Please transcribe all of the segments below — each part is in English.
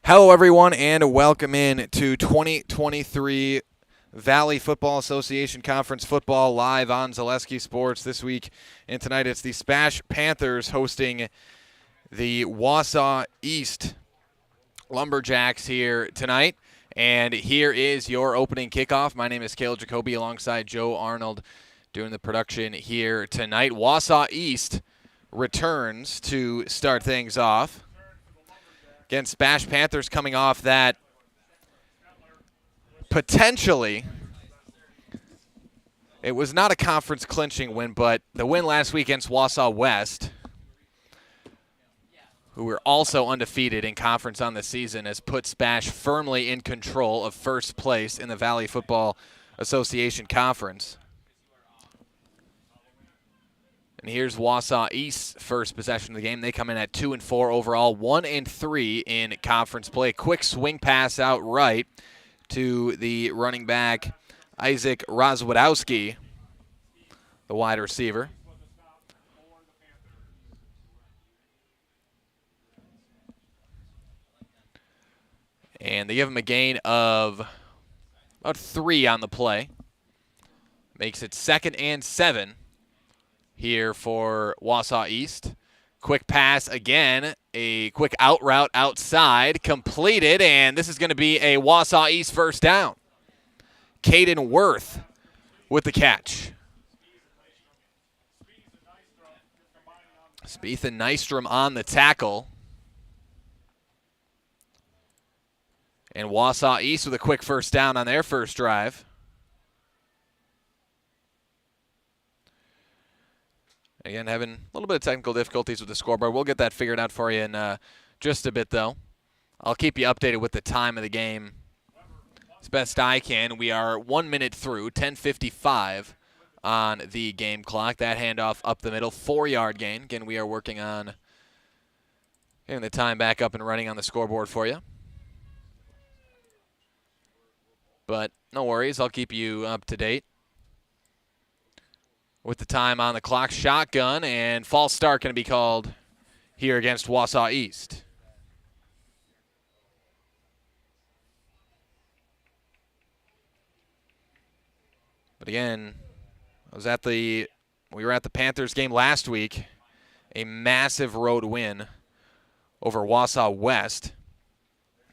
Hello, everyone, and welcome in to 2023 Valley Football Association Conference Football live on Zaleski Sports this week. And tonight it's the SPASH Panthers hosting the Wausau East Lumberjacks here tonight. And here is your opening kickoff. My name is Cale Jacoby alongside Joe Arnold doing the production here tonight. Wausau East returns to start things off. Again, SPASH Panthers coming off that potentially, it was not a conference clinching win, but the win last week against Wausau West, who were also undefeated in conference on the season, has put SPASH firmly in control of first place in the Valley Football Association Conference. And here's Wausau East's first possession of the game. They come in at 2-4 overall, 1-3 in conference play. Quick swing pass out right to the running back, Isaac Rozwadowski, the wide receiver. And they give him a gain of about 3 on the play. Makes it 2nd and 7. Here for Wausau East. Quick pass again, a quick out route outside, completed, and this is going to be a Wausau East first down. Caden Worth with the catch. Spieth and Nystrom on the tackle. And Wausau East with a quick first down on their first drive. Again, having a little bit of technical difficulties with the scoreboard. We'll get that figured out for you in just a bit, though. I'll keep you updated with the time of the game as best I can. We are 1 minute through, 10:55 on the game clock. That handoff up the middle, 4-yard gain. Again, we are working on getting the time back up and running on the scoreboard for you. But no worries, I'll keep you up to date with the time on the clock. Shotgun, and false start going to be called here against Wausau East. But again, we were at the Panthers game last week, a massive road win over Wausau West.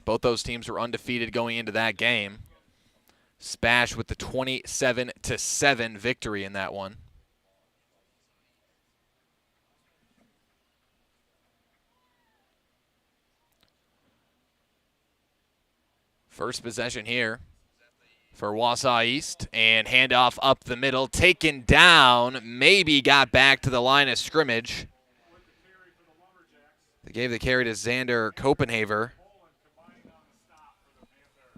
Both those teams were undefeated going into that game. SPASH with the 27-7 victory in that one. First possession here for Wausau East, and handoff up the middle, taken down, maybe got back to the line of scrimmage. They gave the carry to Xander Copenhaver.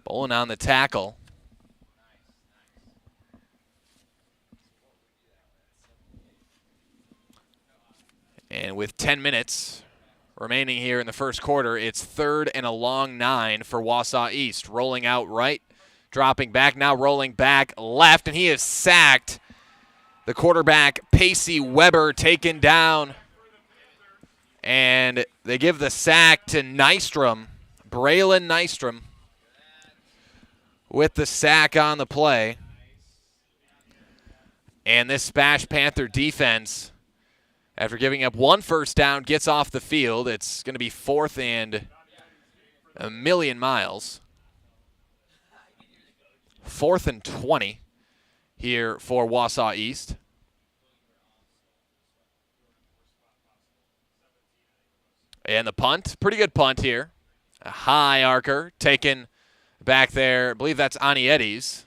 Bolin on the tackle. And with 10 minutes remaining here in the first quarter, it's 3rd and a long 9 for Wausau East. Rolling out right, dropping back, now rolling back left, and he is sacked. The quarterback, Pacey Weber, taken down. And they give the sack to Nystrom, Braylon Nystrom, with the sack on the play. And this SPASH Panther defense, after giving up 1 first down, gets off the field. It's going to be 4th and a million miles. 4th and 20 here for Wausau East. And the punt, pretty good punt here. A high arcer taken back there. I believe that's Anietes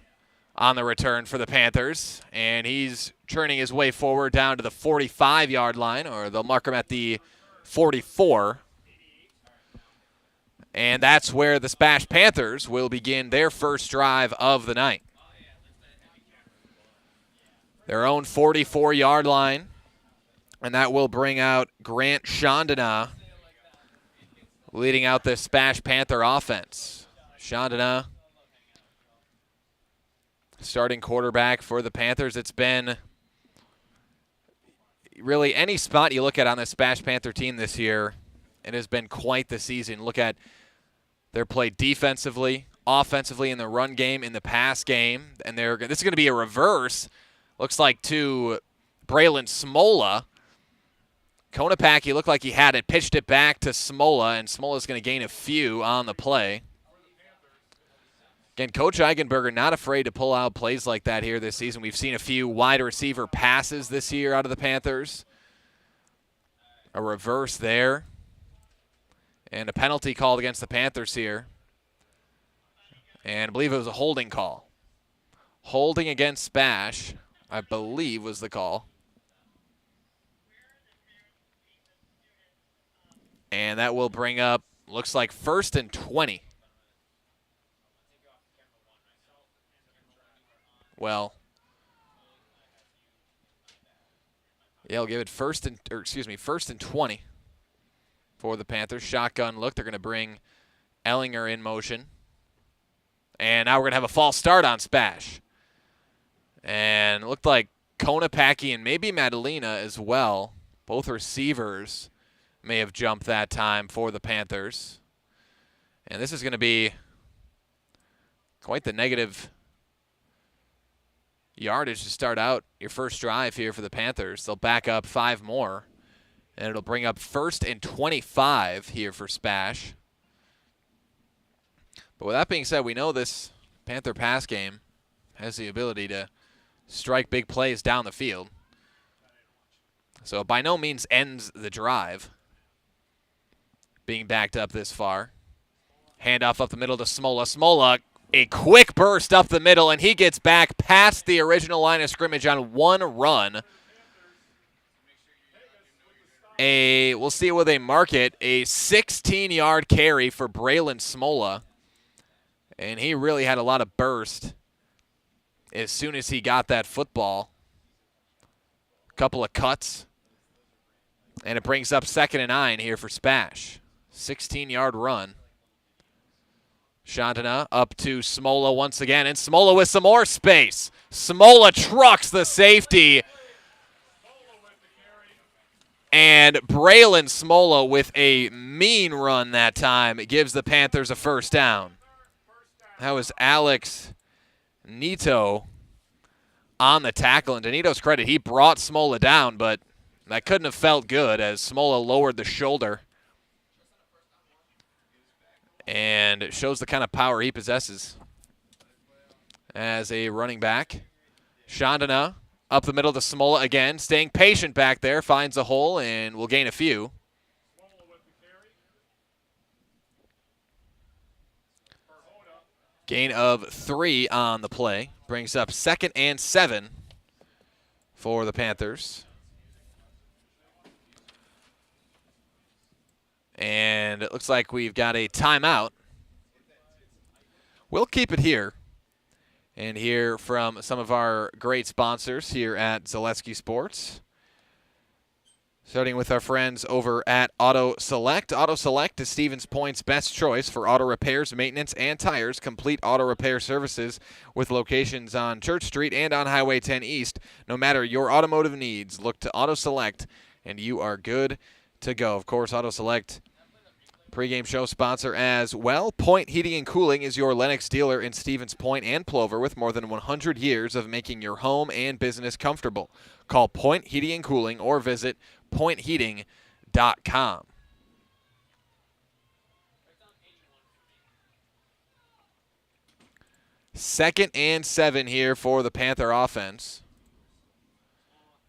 on the return for the Panthers. And he's churning his way forward down to the 45-yard line, or they'll mark him at the 44. And that's where the SPASH Panthers will begin their first drive of the night. Their own 44-yard line, and that will bring out Grant Chandana, leading out the SPASH Panther offense. Chandana, starting quarterback for the Panthers. It's been really any spot you look at on the SPASH Panther team this year, it has been quite the season. Look at They're played defensively, offensively in the run game, in the pass game, and this is going to be a reverse. Looks like to Braylon Smola. Konopacki looked like he had it, pitched it back to Smola, and Smola's going to gain a few on the play. Again, Coach Eigenberger not afraid to pull out plays like that here this season. We've seen a few wide receiver passes this year out of the Panthers. A reverse there. And a penalty called against the Panthers here. And I believe it was a holding call. Holding against SPASH, I believe, was the call. And that will bring up, looks like 1st and 20. Well, yeah, I'll give it first and 20 for the Panthers. Shotgun look. They're going to bring Ellinger in motion. And now we're going to have a false start on SPASH. And it looked like Konopacki and maybe Madalena as well. Both receivers may have jumped that time for the Panthers. And this is going to be quite the negative yardage to start out your first drive here for the Panthers. They'll back up 5 more, and it'll bring up 1st and 25 here for SPASH. But with that being said, we know this Panther pass game has the ability to strike big plays down the field. So it by no means ends the drive being backed up this far. Handoff up the middle to Smola. Smola, a quick burst up the middle, and he gets back past the original line of scrimmage on one run. We'll see where they mark it, a 16-yard carry for Braylon Smola. And he really had a lot of burst as soon as he got that football. A couple of cuts. And it brings up 2nd and 9 here for SPASH. 16-yard run. Shantana up to Smola once again, and Smola with some more space. Smola trucks the safety. And Braylon Smola with a mean run that time. It gives the Panthers a first down. That was Alex Nito on the tackle. And to Nito's credit, he brought Smola down, but that couldn't have felt good as Smola lowered the shoulder. And it shows the kind of power he possesses as a running back. Chandana up the middle to Smola again, staying patient back there, finds a hole, and will gain a few. Gain of 3 on the play. Brings up 2nd and 7 for the Panthers. And it looks like we've got a timeout. We'll keep it here and hear from some of our great sponsors here at Zaleski Sports. Starting with our friends over at Auto Select. Auto Select is Stevens Point's best choice for auto repairs, maintenance, and tires. Complete auto repair services with locations on Church Street and on Highway 10 East. No matter your automotive needs, look to Auto Select, and you are good to go. Of course, Auto Select, pregame show sponsor as well. Point Heating and Cooling is your Lennox dealer in Stevens Point and Plover with more than 100 years of making your home and business comfortable. Call Point Heating and Cooling or visit pointheating.com. Second and 7 here for the Panther offense.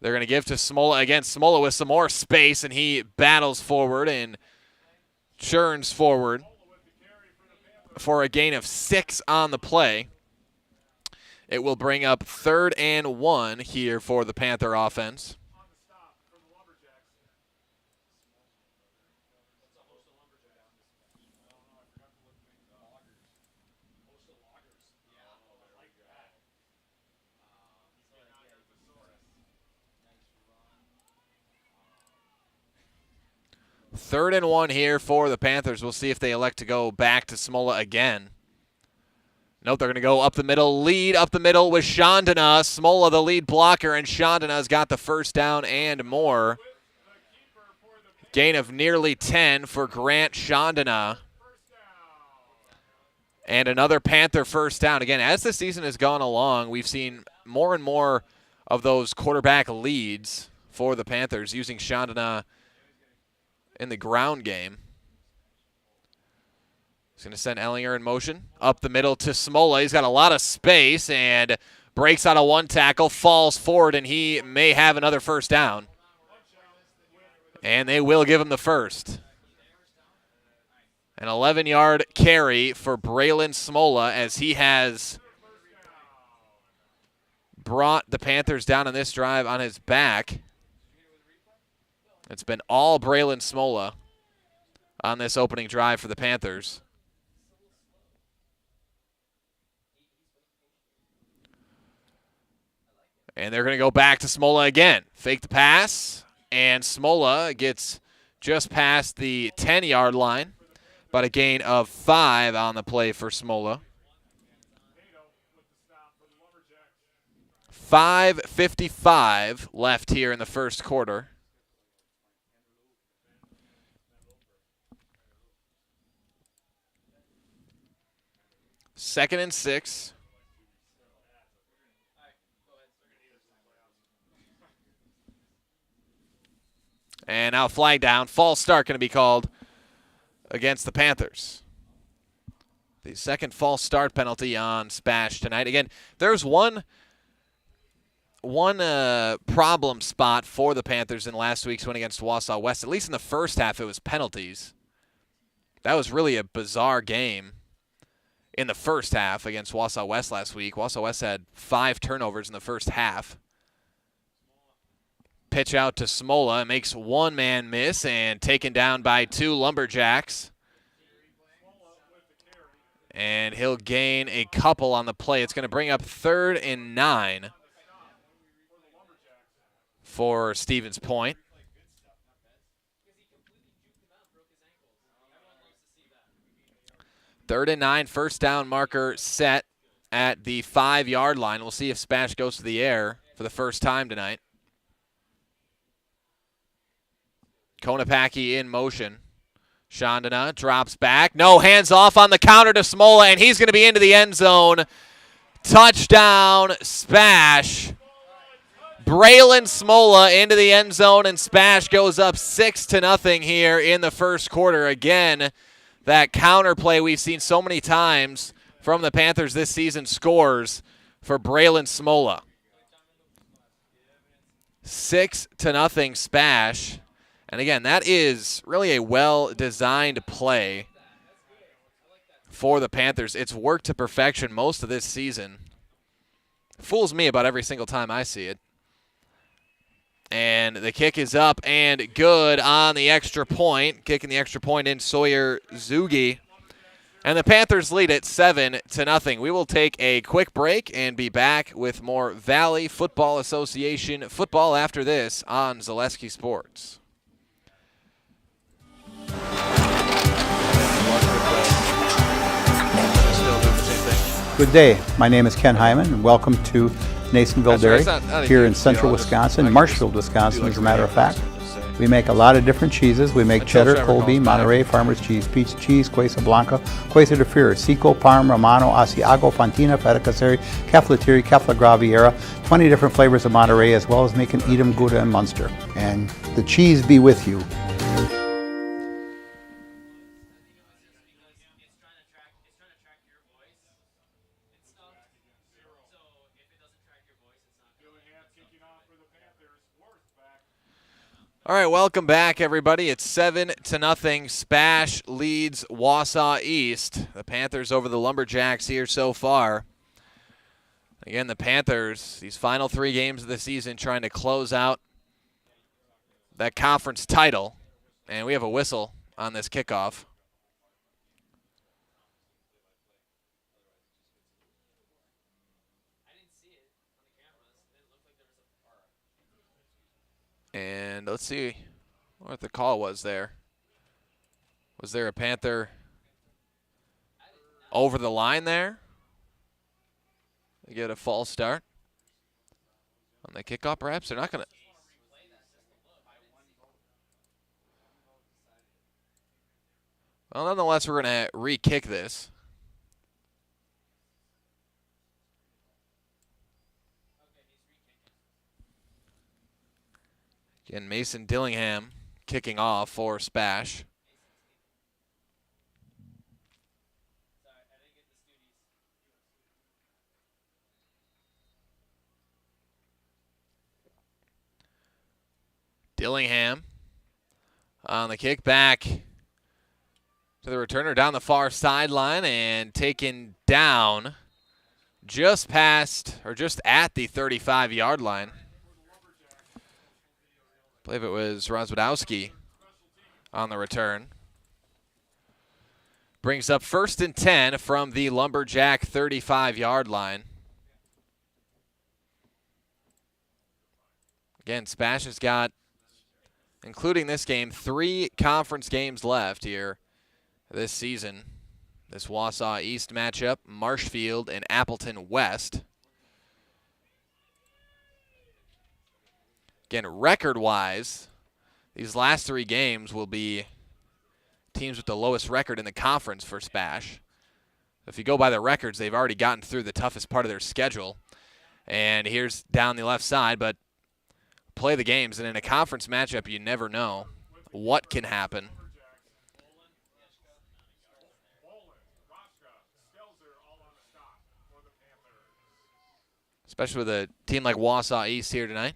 They're going to give to Smola again. Smola with some more space, and he battles forward and churns forward for a gain of 6 on the play. It will bring up 3rd and 1 here for the Panther offense. Third and 1 here for the Panthers. We'll see if they elect to go back to Smola again. Nope, they're going to go up the middle. Lead up the middle with Chandana. Smola the lead blocker, and Chandana's got the first down and more. Gain of nearly 10 for Grant Chandana. And another Panther first down. Again, as the season has gone along, we've seen more and more of those quarterback leads for the Panthers using Chandana in the ground game. He's going to send Ellinger in motion. Up the middle to Smola. He's got a lot of space and breaks out of one tackle, falls forward, and he may have another first down. And they will give him the first. An 11-yard carry for Braylon Smola as he has brought the Panthers down on this drive on his back. It's been all Braylon Smola on this opening drive for the Panthers. And they're going to go back to Smola again. Fake the pass, and Smola gets just past the 10-yard line. About a gain of 5 on the play for Smola. 5:55 left here in the first quarter. Second and 6. And now flag down. False start going to be called against the Panthers. The second false start penalty on SPASH tonight. Again, there's one problem spot for the Panthers in last week's win against Wausau West. At least in the first half, it was penalties. That was really a bizarre game in the first half against Wausau West last week. Wausau West had 5 turnovers in the first half. Pitch out to Smola, makes one man miss and taken down by 2 Lumberjacks. And he'll gain a couple on the play. It's going to bring up 3rd and 9 for Stevens Point. Third and 9, first down marker set at the 5-yard line. We'll see if SPASH goes to the air for the first time tonight. Konopacki in motion. Chandana drops back. No, hands off on the counter to Smola, and he's going to be into the end zone. Touchdown, SPASH. Braylon Smola into the end zone, and SPASH goes up 6-0 here in the first quarter. Again, that counter play we've seen so many times from the Panthers this season scores for Braylon Smola. 6-0 SPASH. And again, that is really a well-designed play for the Panthers. It's worked to perfection most of this season. Fools me about every single time I see it. And the kick is up and good on the extra point. Kicking the extra point in Sawyer Zugi. And the Panthers lead it 7-0. We will take a quick break and be back with more Valley Football Association football after this on Zaleski Sports. Good day. My name is Ken Hyman, and welcome to Nasonville Dairy here in central Wisconsin, Marshfield, Wisconsin, as a matter of fact. We make a lot of different cheeses. We make cheddar, Colby, Monterey, Farmer's Cheese, Peach Cheese, Quesa Blanca, Quesa de Fear, Seco, Parm, Romano, Asiago, Fontina, Feta Caseri, Caflateri, Cafla Graviera, 20 different flavors of Monterey, as well as making Edam, Gouda, and Munster. And the cheese be with you. All right, welcome back, everybody. It's 7-0. SPASH leads Wausau East. The Panthers over the Lumberjacks here so far. Again, the Panthers, these final 3 games of the season, trying to close out that conference title. And we have a whistle on this kickoff. And let's see what the call was there. Was there a Panther over the line there? They get a false start on the kickoff, perhaps? They're not going to. Well, nonetheless, we're going to re-kick this. Again, Mason Dillingham kicking off for SPASH. Dillingham on the kick back to the returner down the far sideline and taken down just past or just at the 35-yard line. I believe it was Rozwadowski on the return. Brings up 1st and 10 from the Lumberjack 35-yard line. Again, SPASH has got, including this game, 3 conference games left here this season. This Wausau East matchup, Marshfield and Appleton West. Again, record-wise, these last 3 games will be teams with the lowest record in the conference for SPASH. If you go by the records, they've already gotten through the toughest part of their schedule. And here's down the left side, but play the games, and in a conference matchup, you never know what can happen. Especially with a team like Wausau East here tonight.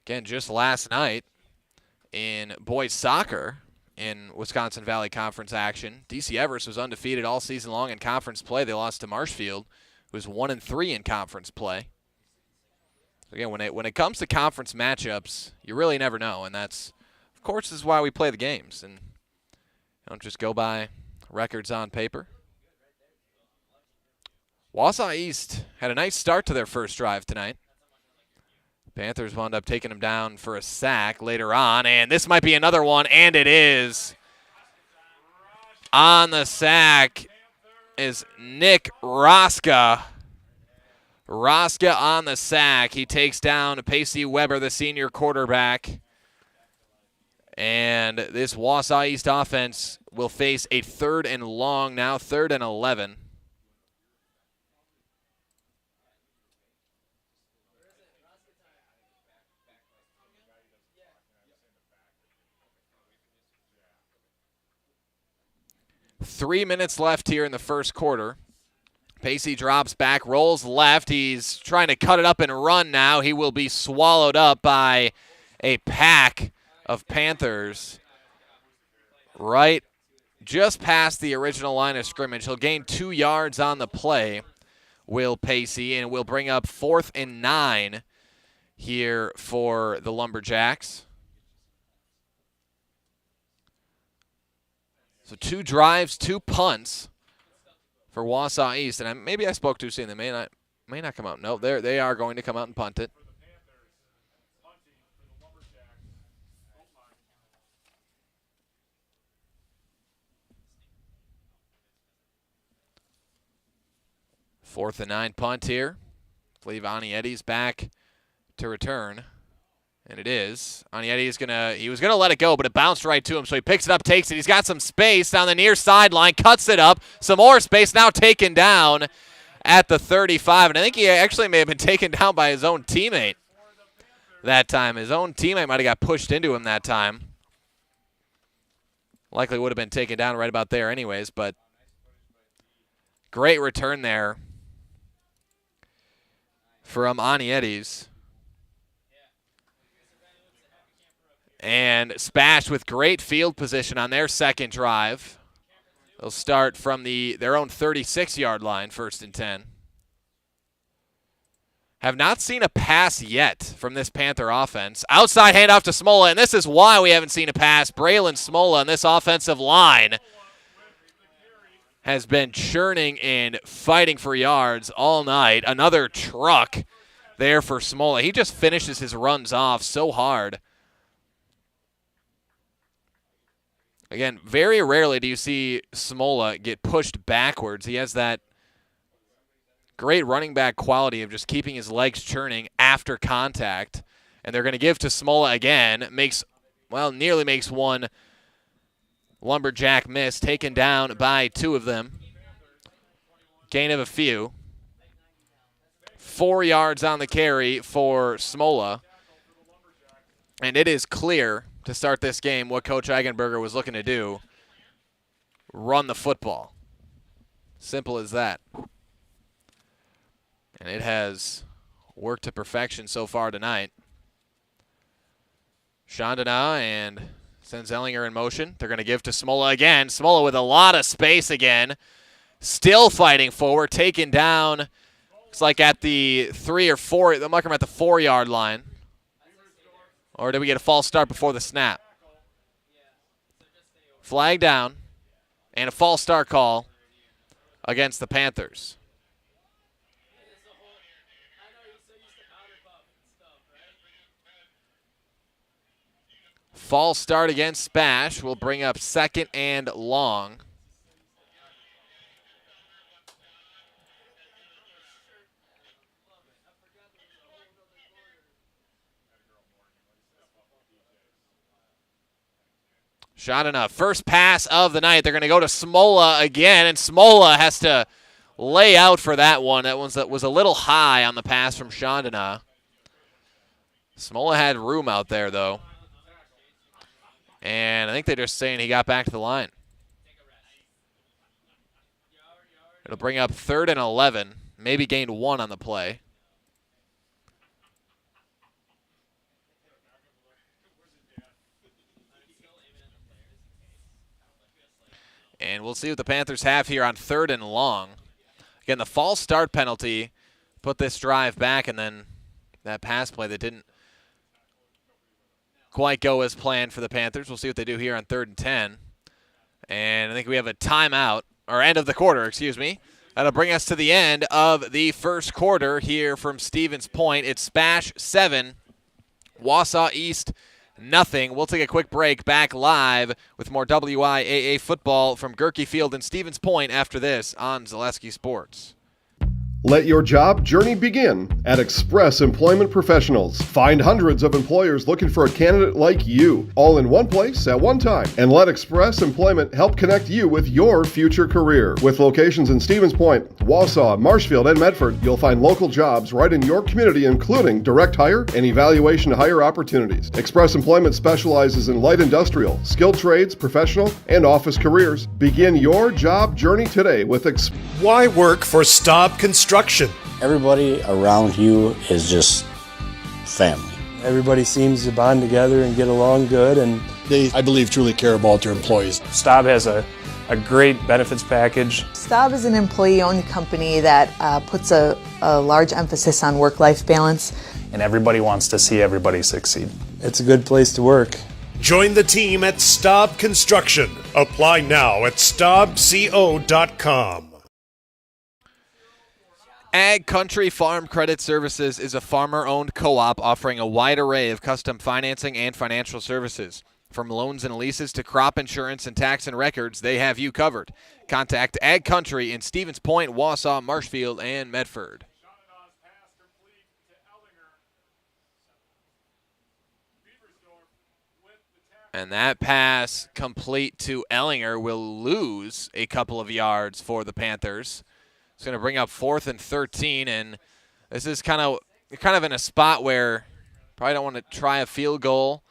Again, just last night in boys soccer in Wisconsin Valley Conference action, DC Everest was undefeated all season long in conference play. They lost to Marshfield, who was 1-3 in conference play. Again, when it comes to conference matchups, you really never know, and that's, of course, is why we play the games, and don't just go by records on paper. Wausau East had a nice start to their first drive tonight. Panthers wound up taking them down for a sack later on, and this might be another one, and it is. On the sack is Nick Roska. Roska on the sack. He takes down Pacey Weber, the senior quarterback. And this Wausau East offense will face a 3rd and long now, 3rd and 11. Three minutes left here in the first quarter. Pacey drops back, rolls left. He's trying to cut it up and run now. He will be swallowed up by a pack of Panthers right just past the original line of scrimmage. He'll gain 2 yards on the play, Will Pacey, and will bring up 4th and 9 here for the Lumberjacks. So 2 drives, 2 punts for Wausau East, and maybe I spoke too soon. They may not come out. No, they are going to come out and punt it. Fourth and 9 punt here. I believe Anieetti's back to return. And it is. Anietti he was gonna let it go, but it bounced right to him. So he picks it up, takes it. He's got some space down the near sideline, cuts it up. Some more space, now taken down at the 35. And I think he actually may have been taken down by his own teammate that time. His own teammate might have got pushed into him that time. Likely would have been taken down right about there anyways, but great return there from Anieetti's. And SPASH with great field position on their second drive. They'll start from their own 36-yard line, 1st and 10. Have not seen a pass yet from this Panther offense. Outside handoff to Smola, and this is why we haven't seen a pass. Braylon Smola on this offensive line has been churning and fighting for yards all night. Another truck there for Smola. He just finishes his runs off so hard. Again, very rarely do you see Smola get pushed backwards. He has that great running back quality of just keeping his legs churning after contact. And they're going to give to Smola again. Nearly makes one Lumberjack miss, taken down by 2 of them. Gain of a few. 4 yards on the carry for Smola. And it is clear to start this game what Coach Eigenberger was looking to do. Run the football. Simple as that. And it has worked to perfection so far tonight. Chandana and sends Ellinger in motion. They're going to give to Smola again. Smola with a lot of space again. Still fighting forward. Taken down. It's like at the 3 or 4. The Muckerman at the 4-yard line. Or did we get a false start before the snap? Flag down. And a false start call against the Panthers. False start against SPASH will bring up 2nd and long. Shot enough. First pass of the night. They're going to go to Smola again, and Smola has to lay out for that one. That was a little high on the pass from Chandana. Smola had room out there, though. And I think they're just saying he got back to the line. It'll bring up 3rd and 11. Maybe gained 1 on the play. And we'll see what the Panthers have here on 3rd and long. Again, the false start penalty put this drive back, and then that pass play that didn't quite go as planned for the Panthers. We'll see what they do here on 3rd and 10. And I think we have a timeout, or end of the quarter, excuse me. That'll bring us to the end of the first quarter here from Stevens Point. It's SPASH 7, Wausau East nothing. We'll take a quick break. Back live with more WIAA football from Gerke Field and Stevens Point after this on Zaleski Sports. Let your job journey begin at Express Employment Professionals. Find hundreds of employers looking for a candidate like you, all in one place at one time. And let Express Employment help connect you with your future career. With locations in Stevens Point, Wausau, Marshfield, and Medford, you'll find local jobs right in your community, including direct hire and evaluation to hire opportunities. Express Employment specializes in light industrial, skilled trades, professional, and office careers. Begin your job journey today with Why work for Staub Construction? Everybody around you is just family. Everybody seems to bond together and get along good, and They, I believe, truly care about their employees. Staub has a great benefits package. Staub is an employee-owned company that puts a large emphasis on work-life balance. And everybody wants to see everybody succeed. It's a good place to work. Join the team at Staub Construction. Apply now at staubco.com. Ag Country Farm Credit Services is a farmer-owned co-op offering a wide array of custom financing and financial services. From loans and leases to crop insurance and tax and records, they have you covered. Contact Ag Country in Stevens Point, Wausau, Marshfield, and Medford. And that pass complete to Ellinger will lose a couple of yards for the Panthers. It's going to bring up 4th and 13, and this is kind of in a spot where you probably don't want to try a field goal,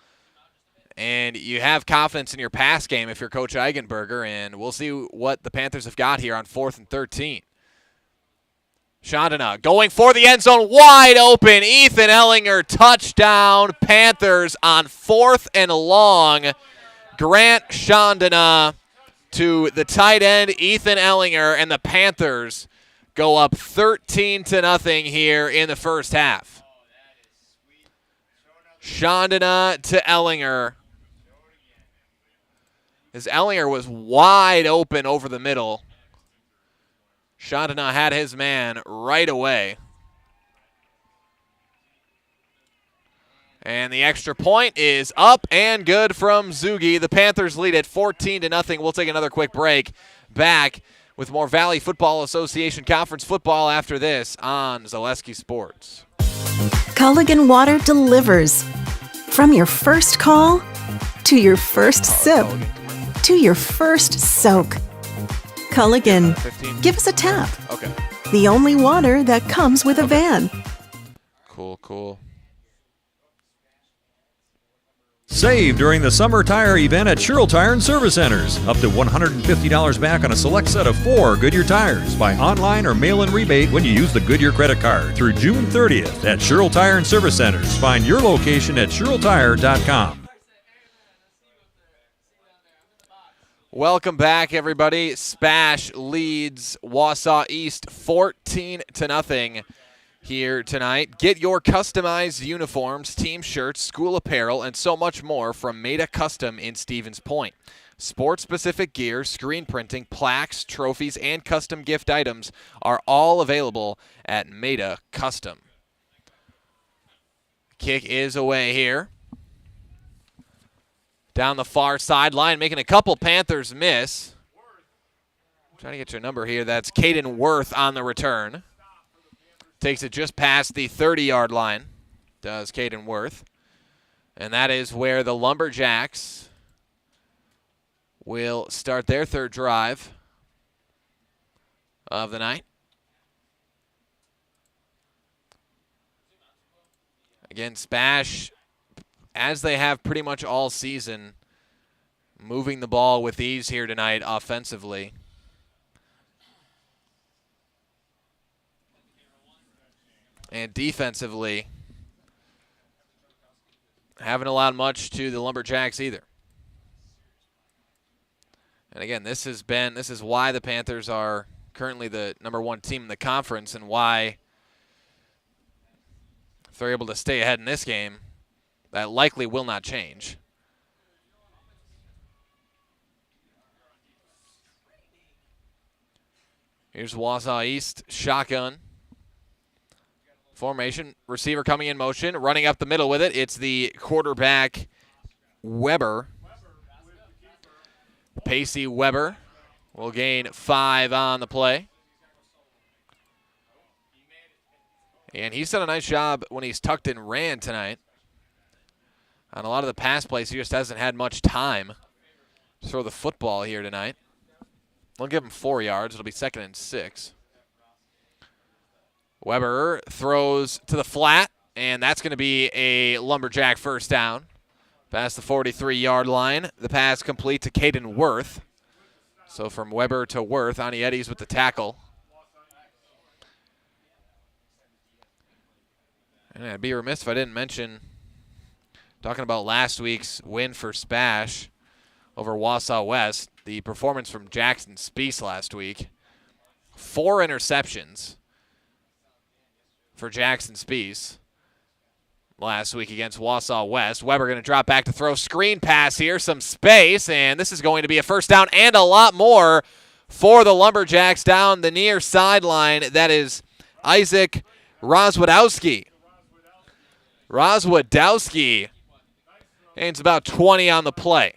and you have confidence in your pass game if you're Coach Eigenberger, and we'll see what the Panthers have got here on 4th and 13. Chandana going for the end zone, wide open. Ethan Ellinger, touchdown. Panthers on 4th and long. Grant Chandana to the tight end, Ethan Ellinger, and the Panthers go up 13-0 here in the first half. Chandana to Ellinger. As Ellinger was wide open over the middle. Chandana had his man right away. And the extra point is up and good from Zugi. The Panthers lead at 14-0. We'll take another quick break. Back with more Valley Football Association Conference football after this on Zaleski Sports. Culligan Water delivers. From your first call to your first sip to your first soak. Culligan, 15. give us a tap. Okay. The only water that comes with a van. Cool. Save during the summer tire event at Sherrill Tire and Service Centers. Up to $150 back on a select set of 4 Goodyear tires. Buy online or mail-in rebate when you use the Goodyear credit card through June 30th at Sherrill Tire and Service Centers. Find your location at SherrillTire.com. Welcome back, everybody. SPASH leads Wausau East 14-0 here tonight. Get your customized uniforms, team shirts, school apparel, and so much more from Maida Custom in Stevens Point. Sports-specific gear, screen printing, plaques, trophies, and custom gift items are all available at Maida Custom. Kick is away here. Down the far sideline, making a couple Panthers miss. Trying to get your number here. That's Caden Worth on the return. Takes it just past the 30-yard line, does Caden Worth. And that is where the Lumberjacks will start their third drive of the night. Again, SPASH, as they have pretty much all season, moving the ball with ease here tonight offensively. And defensively, haven't allowed much to the Lumberjacks either. And again, this is why the Panthers are currently the #1 team in the conference, and why if they're able to stay ahead in this game, that likely will not change. Here's Wausau East, shotgun formation. Receiver coming in motion, running up the middle with it. It's the quarterback, Weber. Pacey Weber will gain 5 on the play. And he's done a nice job when he's tucked and ran tonight. On a lot of the pass plays, he just hasn't had much time to throw the football here tonight. We'll give him 4 yards. It'll be 2nd and 6. Weber throws to the flat, and that's going to be a Lumberjack first down. Past the 43-yard line. The pass complete to Caden Worth. So from Weber to Worth, Aniettes with the tackle. And I'd be remiss if I didn't mention, talking about last week's win for SPASH over Wausau West, the performance from Jackson Spees last week. 4 interceptions for Jackson Spees last week against Wausau West. Weber going to drop back to throw. Screen pass here, some space, and this is going to be a first down and a lot more for the Lumberjacks down the near sideline. That is Isaac Rozwadowski. Rozwadowski gains about 20 on the play.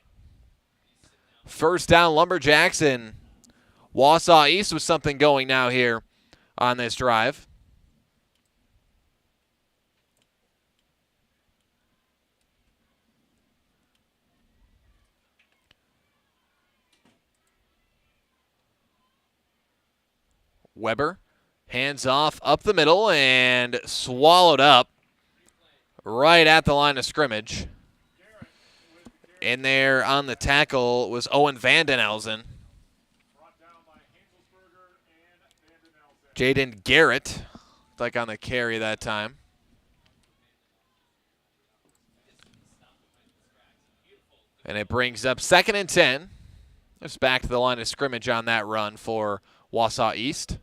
First down, Lumberjacks, and Wausau East with something going now here on this drive. Weber, hands off up the middle and swallowed up right at the line of scrimmage. In there on the tackle was Owen Vandenelsen. Jaden Garrett, like on the carry that time. And it brings up 2nd and 10. Just back to the line of scrimmage on that run for Wausau East.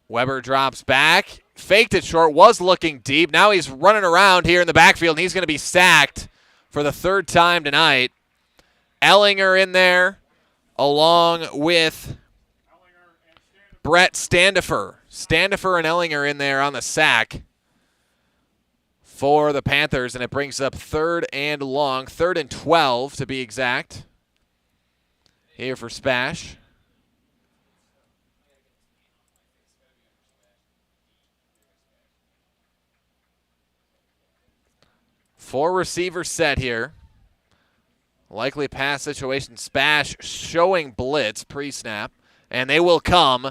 Weber drops back, faked it short, was looking deep. Now he's running around here in the backfield, and he's going to be sacked for the 3rd time tonight. Ellinger in there, along with Brett Standifer. Standifer and Ellinger in there on the sack for the Panthers, and it brings up 3rd and long, 3rd and 12 to be exact, here for SPASH. Four receiver set here. Likely pass situation. SPASH showing blitz pre-snap. And they will come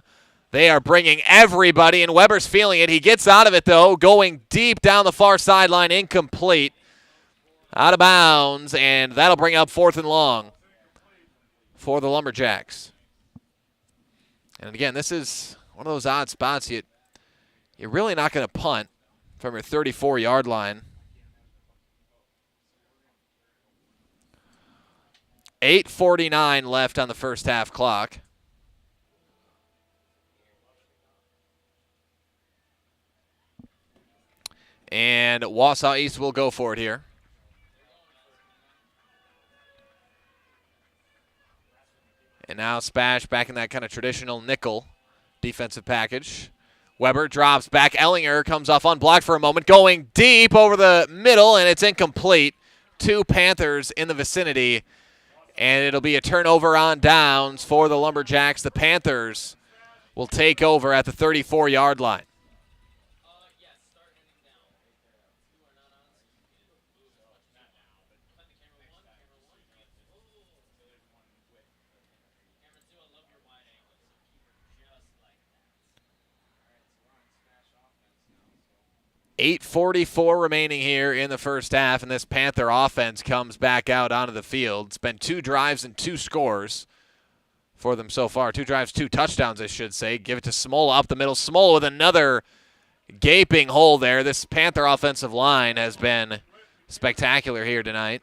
They are bringing everybody, and Weber's feeling it. He gets out of it, though, going deep down the far sideline, incomplete. Out of bounds, and that'll bring up 4th and long for the Lumberjacks. And again, this is one of those odd spots you're really not going to punt from your 34-yard line. 8:49 left on the first half clock. And Wausau East will go for it here. And now SPASH back in that kind of traditional nickel defensive package. Weber drops back. Ellinger comes off unblocked for a moment, going deep over the middle, and it's incomplete. 2 Panthers in the vicinity, and it'll be a turnover on downs for the Lumberjacks. The Panthers will take over at the 34-yard line. .8:44 remaining here in the first half, and this Panther offense comes back out onto the field. It's been 2 drives and 2 scores for them so far. 2 drives, 2 touchdowns, I should say. Give it to Smola up the middle. Smola with another gaping hole there. This Panther offensive line has been spectacular here tonight,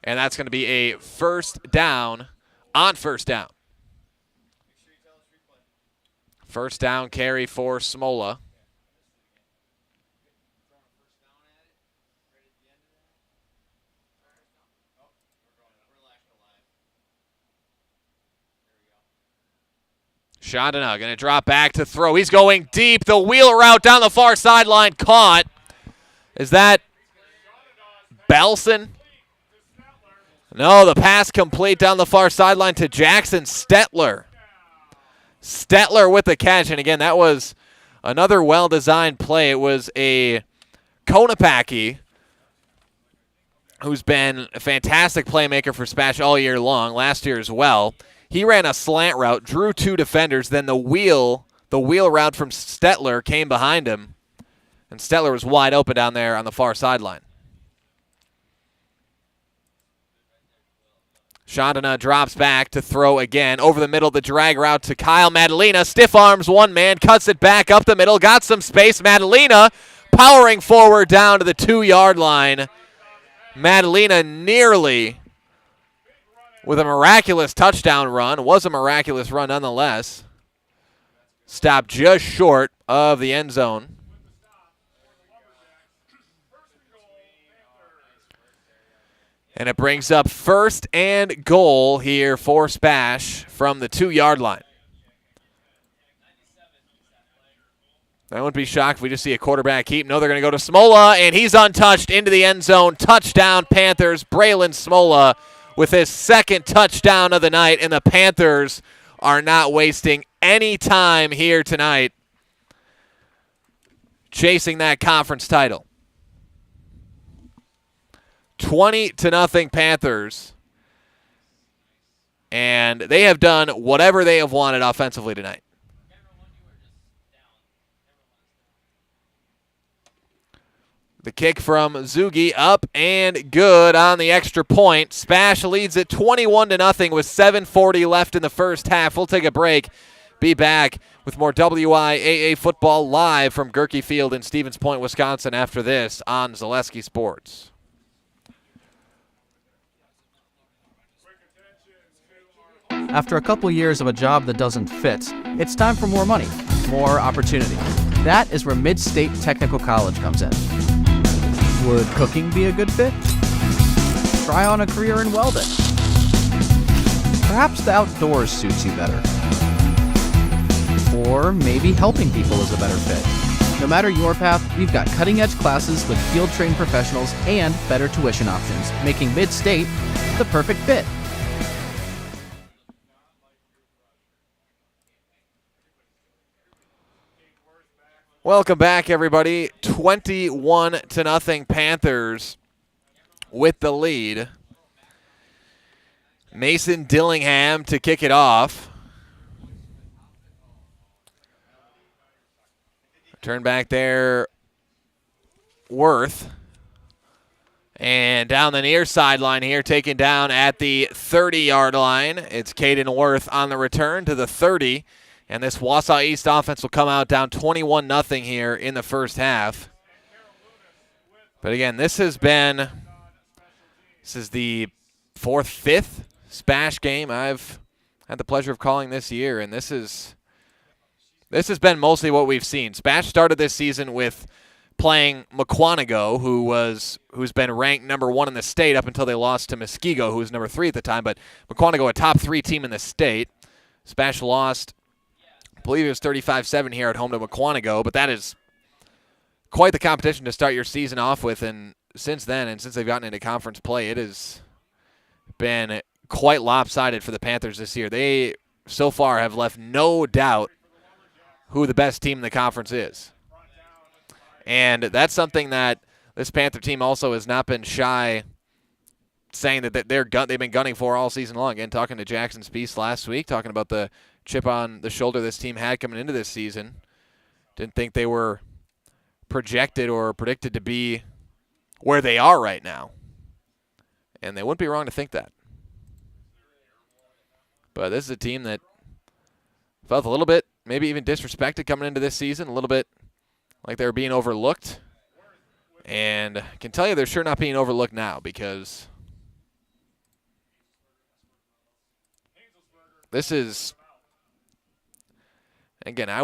and that's going to be a first down on first down. First down carry for Smola. Chandana going to drop back to throw. He's going deep. The wheel route down the far sideline caught. Is that Belson? No, the pass complete down the far sideline to Jackson Stetler. Stetler with the catch. And again, that was another well-designed play. It was a Konopacki, who's been a fantastic playmaker for SPASH all year long, last year as well. He ran a slant route, drew 2 defenders, then the wheel route from Stetler came behind him, and Stetler was wide open down there on the far sideline. Chandana drops back to throw again. Over the middle, the drag route to Kyle Madalena. Stiff arms one man, cuts it back up the middle, got some space. Madalena powering forward down to the 2-yard line. Madalena nearly with a miraculous touchdown run. It was a miraculous run nonetheless. Stopped just short of the end zone. And it brings up 1st and goal here for SPASH from the 2-yard line. I wouldn't be shocked if we just see a quarterback keep. No, they're going to go to Smola, and he's untouched into the end zone. Touchdown, Panthers. Braylon Smola with his 2nd touchdown of the night, and the Panthers are not wasting any time here tonight chasing that conference title. 20-0 Panthers, and they have done whatever they have wanted offensively tonight. The kick from Zugi up and good on the extra point. SPASH leads it 21-0 with 7:40 left in the first half. We'll take a break. Be back with more WIAA football live from Gerke Field in Stevens Point, Wisconsin after this on Zaleski Sports. After a couple years of a job that doesn't fit, it's time for more money, more opportunity. That is where Mid-State Technical College comes in. Would cooking be a good fit? Try on a career in welding. Perhaps the outdoors suits you better. Or maybe helping people is a better fit. No matter your path, we've got cutting-edge classes with field-trained professionals and better tuition options, making Mid-State the perfect fit. Welcome back, everybody. 21-0 Panthers with the lead. Mason Dillingham to kick it off. Turn back there, Worth. And down the near sideline here, taken down at the 30-yard line. It's Caden Worth on the return to the 30. And this Wausau East offense will come out down 21-0 here in the first half. But again, this is the fifth SPASH game I've had the pleasure of calling this year, and this has been mostly what we've seen. SPASH started this season with playing Mukwonago, who's been ranked number 1 in the state up until they lost to Muskego, who was number 3 at the time. But Mukwonago, a top 3 team in the state. SPASH lost, I believe it was 35-7 here at home to Mukwonago, but that is quite the competition to start your season off with. And since then, and since they've gotten into conference play, it has been quite lopsided for the Panthers this year. They, so far, have left no doubt who the best team in the conference is. And that's something that this Panther team also has not been shy saying that they've been gunning for all season long. Again, talking to Jackson Speece last week, talking about the chip on the shoulder this team had coming into this season. Didn't think they were projected or predicted to be where they are right now. And they wouldn't be wrong to think that. But this is a team that felt a little bit, maybe even disrespected coming into this season, a little bit like they were being overlooked. And I can tell you they're sure not being overlooked now, because this is, again, I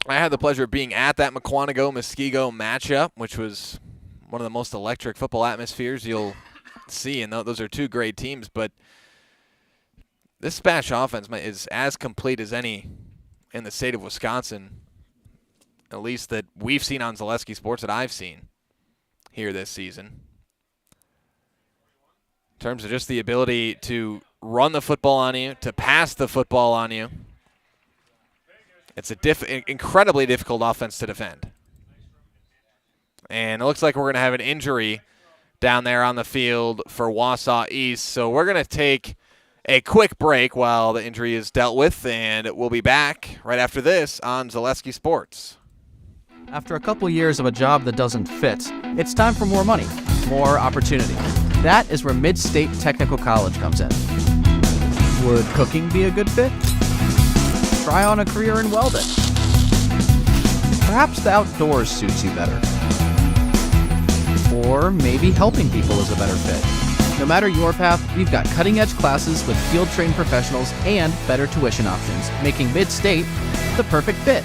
had the pleasure of being at that Mukwonago-Muskego matchup, which was one of the most electric football atmospheres you'll see, and those are two great teams. But this SPASH offense is as complete as any in the state of Wisconsin, at least that we've seen on Zaleski Sports, that I've seen here this season. In terms of just the ability to run the football on you, to pass the football on you. It's an incredibly difficult offense to defend. And it looks like we're going to have an injury down there on the field for Wausau East. So we're going to take a quick break while the injury is dealt with, and we'll be back right after this on Zaleski Sports. After a couple years of a job that doesn't fit, it's time for more money, more opportunity. That is where Mid-State Technical College comes in. Would cooking be a good fit? Try on a career in welding. Perhaps the outdoors suits you better. Or maybe helping people is a better fit. No matter your path, we've got cutting-edge classes with field-trained professionals and better tuition options, making Mid-State the perfect fit.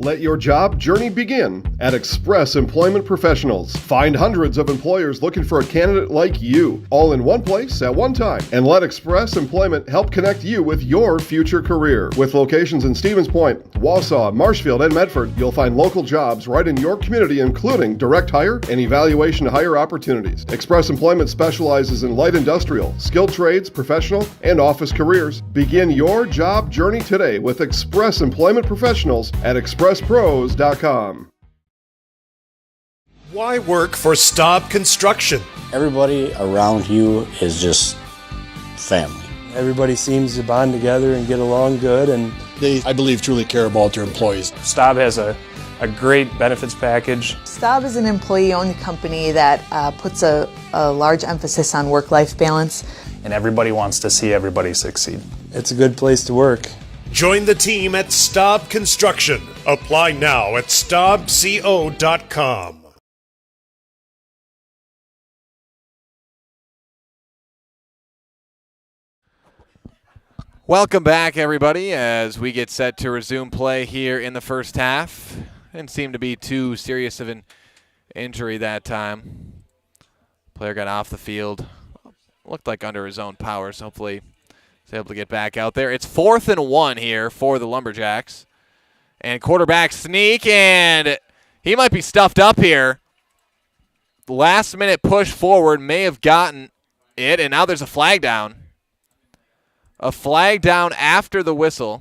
Let your job journey begin at Express Employment Professionals. Find hundreds of employers looking for a candidate like you, all in one place at one time. And let Express Employment help connect you with your future career. With locations in Stevens Point, Wausau, Marshfield, and Medford, you'll find local jobs right in your community, including direct hire and evaluation to hire opportunities. Express Employment specializes in light industrial, skilled trades, professional, and office careers. Begin your job journey today with Express Employment Professionals at expresspros.com. Why work for Staub Construction? Everybody around you is just family. Everybody seems to bond together and get along good, and they, I believe, truly care about their employees. Staub has a great benefits package. Staub is an employee-owned company that puts a large emphasis on work-life balance. And everybody wants to see everybody succeed. It's a good place to work. Join the team at Staub Construction. Apply now at staubco.com. Welcome back, everybody, as we get set to resume play here in the first half. Didn't seem to be too serious of an injury that time. Player got off the field. Looked like under his own power, so hopefully he's able to get back out there. It's 4th and 1 here for the Lumberjacks. And quarterback sneak, and he might be stuffed up here. Last-minute push forward may have gotten it, and now there's a flag down. A flag down after the whistle.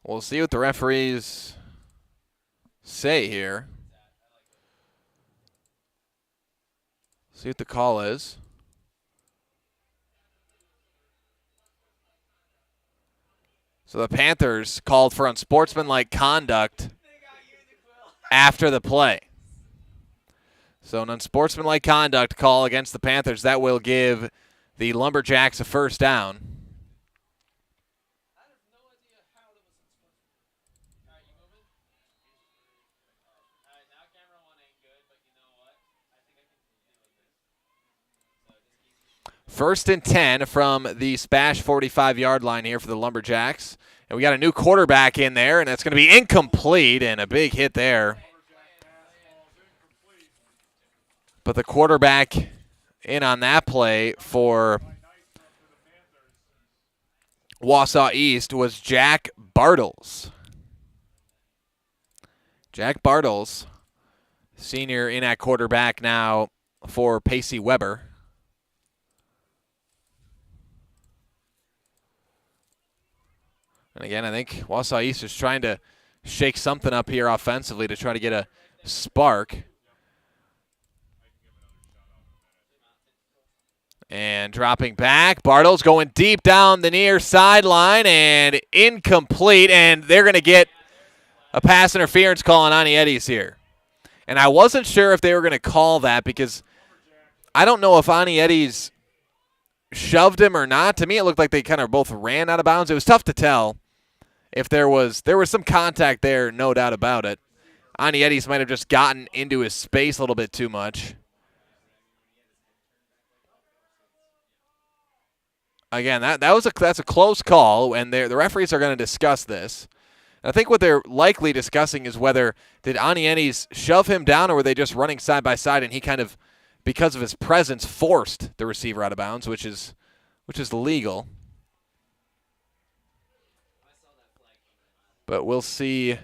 We'll see what the referees say here. See what the call is. So the Panthers called for unsportsmanlike conduct after the play. So an unsportsmanlike conduct call against the Panthers. That will give the Lumberjacks a first down. First and 10 from the SPASH 45-yard line here for the Lumberjacks. And we got a new quarterback in there, and that's going to be incomplete, and a big hit there. But the quarterback in on that play for Wausau East was Jack Bartles. Jack Bartles, senior in at quarterback now for Pacey Weber. And again, I think Wausau East is trying to shake something up here offensively to try to get a spark. And dropping back, Bartles going deep down the near sideline and incomplete, and they're going to get a pass interference call on Anietes here. And I wasn't sure if they were going to call that because I don't know if Anietes shoved him or not. To me, it looked like they kind of both ran out of bounds. It was tough to tell if there was some contact there, no doubt about it. Anietes might have just gotten into his space a little bit too much. Again, that's a close call, and the referees are going to discuss this. And I think what they're likely discussing is whether did Anietes shove him down or were they just running side by side, and he kind of, because of his presence, forced the receiver out of bounds, which is legal. But we'll see.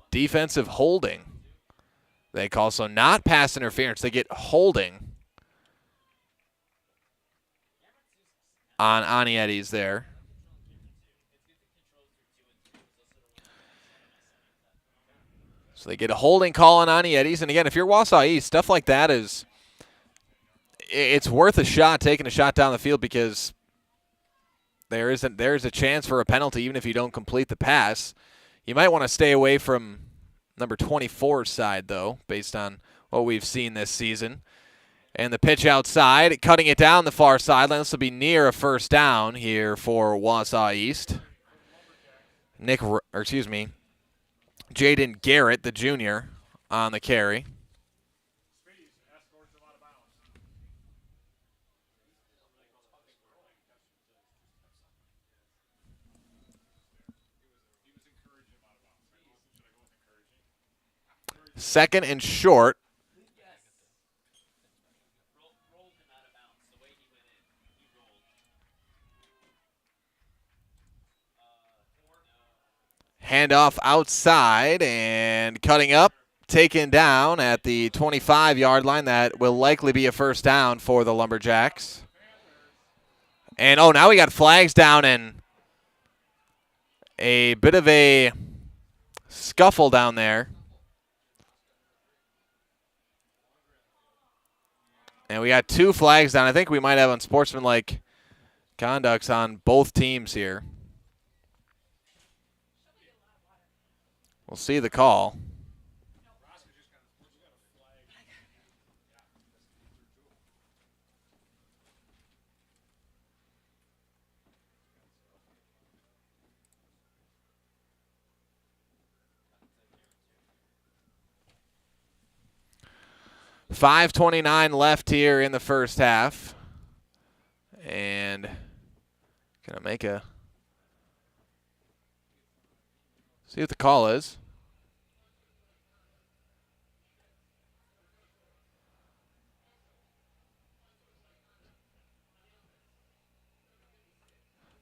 Defensive holding, they call. So not pass interference. They get holding on Anietes there. So they get a holding call on Anietes. And again, if you're Wausau East, stuff like that it's worth a shot, taking a shot down the field, because there's a chance for a penalty even if you don't complete the pass. You might want to stay away from number 24's side, though, based on what we've seen this season. And the pitch outside, cutting it down the far sideline. This will be near a first down here for Wausau East. Jaden Garrett, the junior, on the carry. Second and short. Handoff outside and cutting up, taken down at the 25-yard line. That will likely be a first down for the Lumberjacks. And, now we got flags down and a bit of a scuffle down there. And we got 2 flags down. I think we might have unsportsmanlike conducts on both teams here. We'll see the call. .5:29 left here in the first half. And gonna make a see what the call is.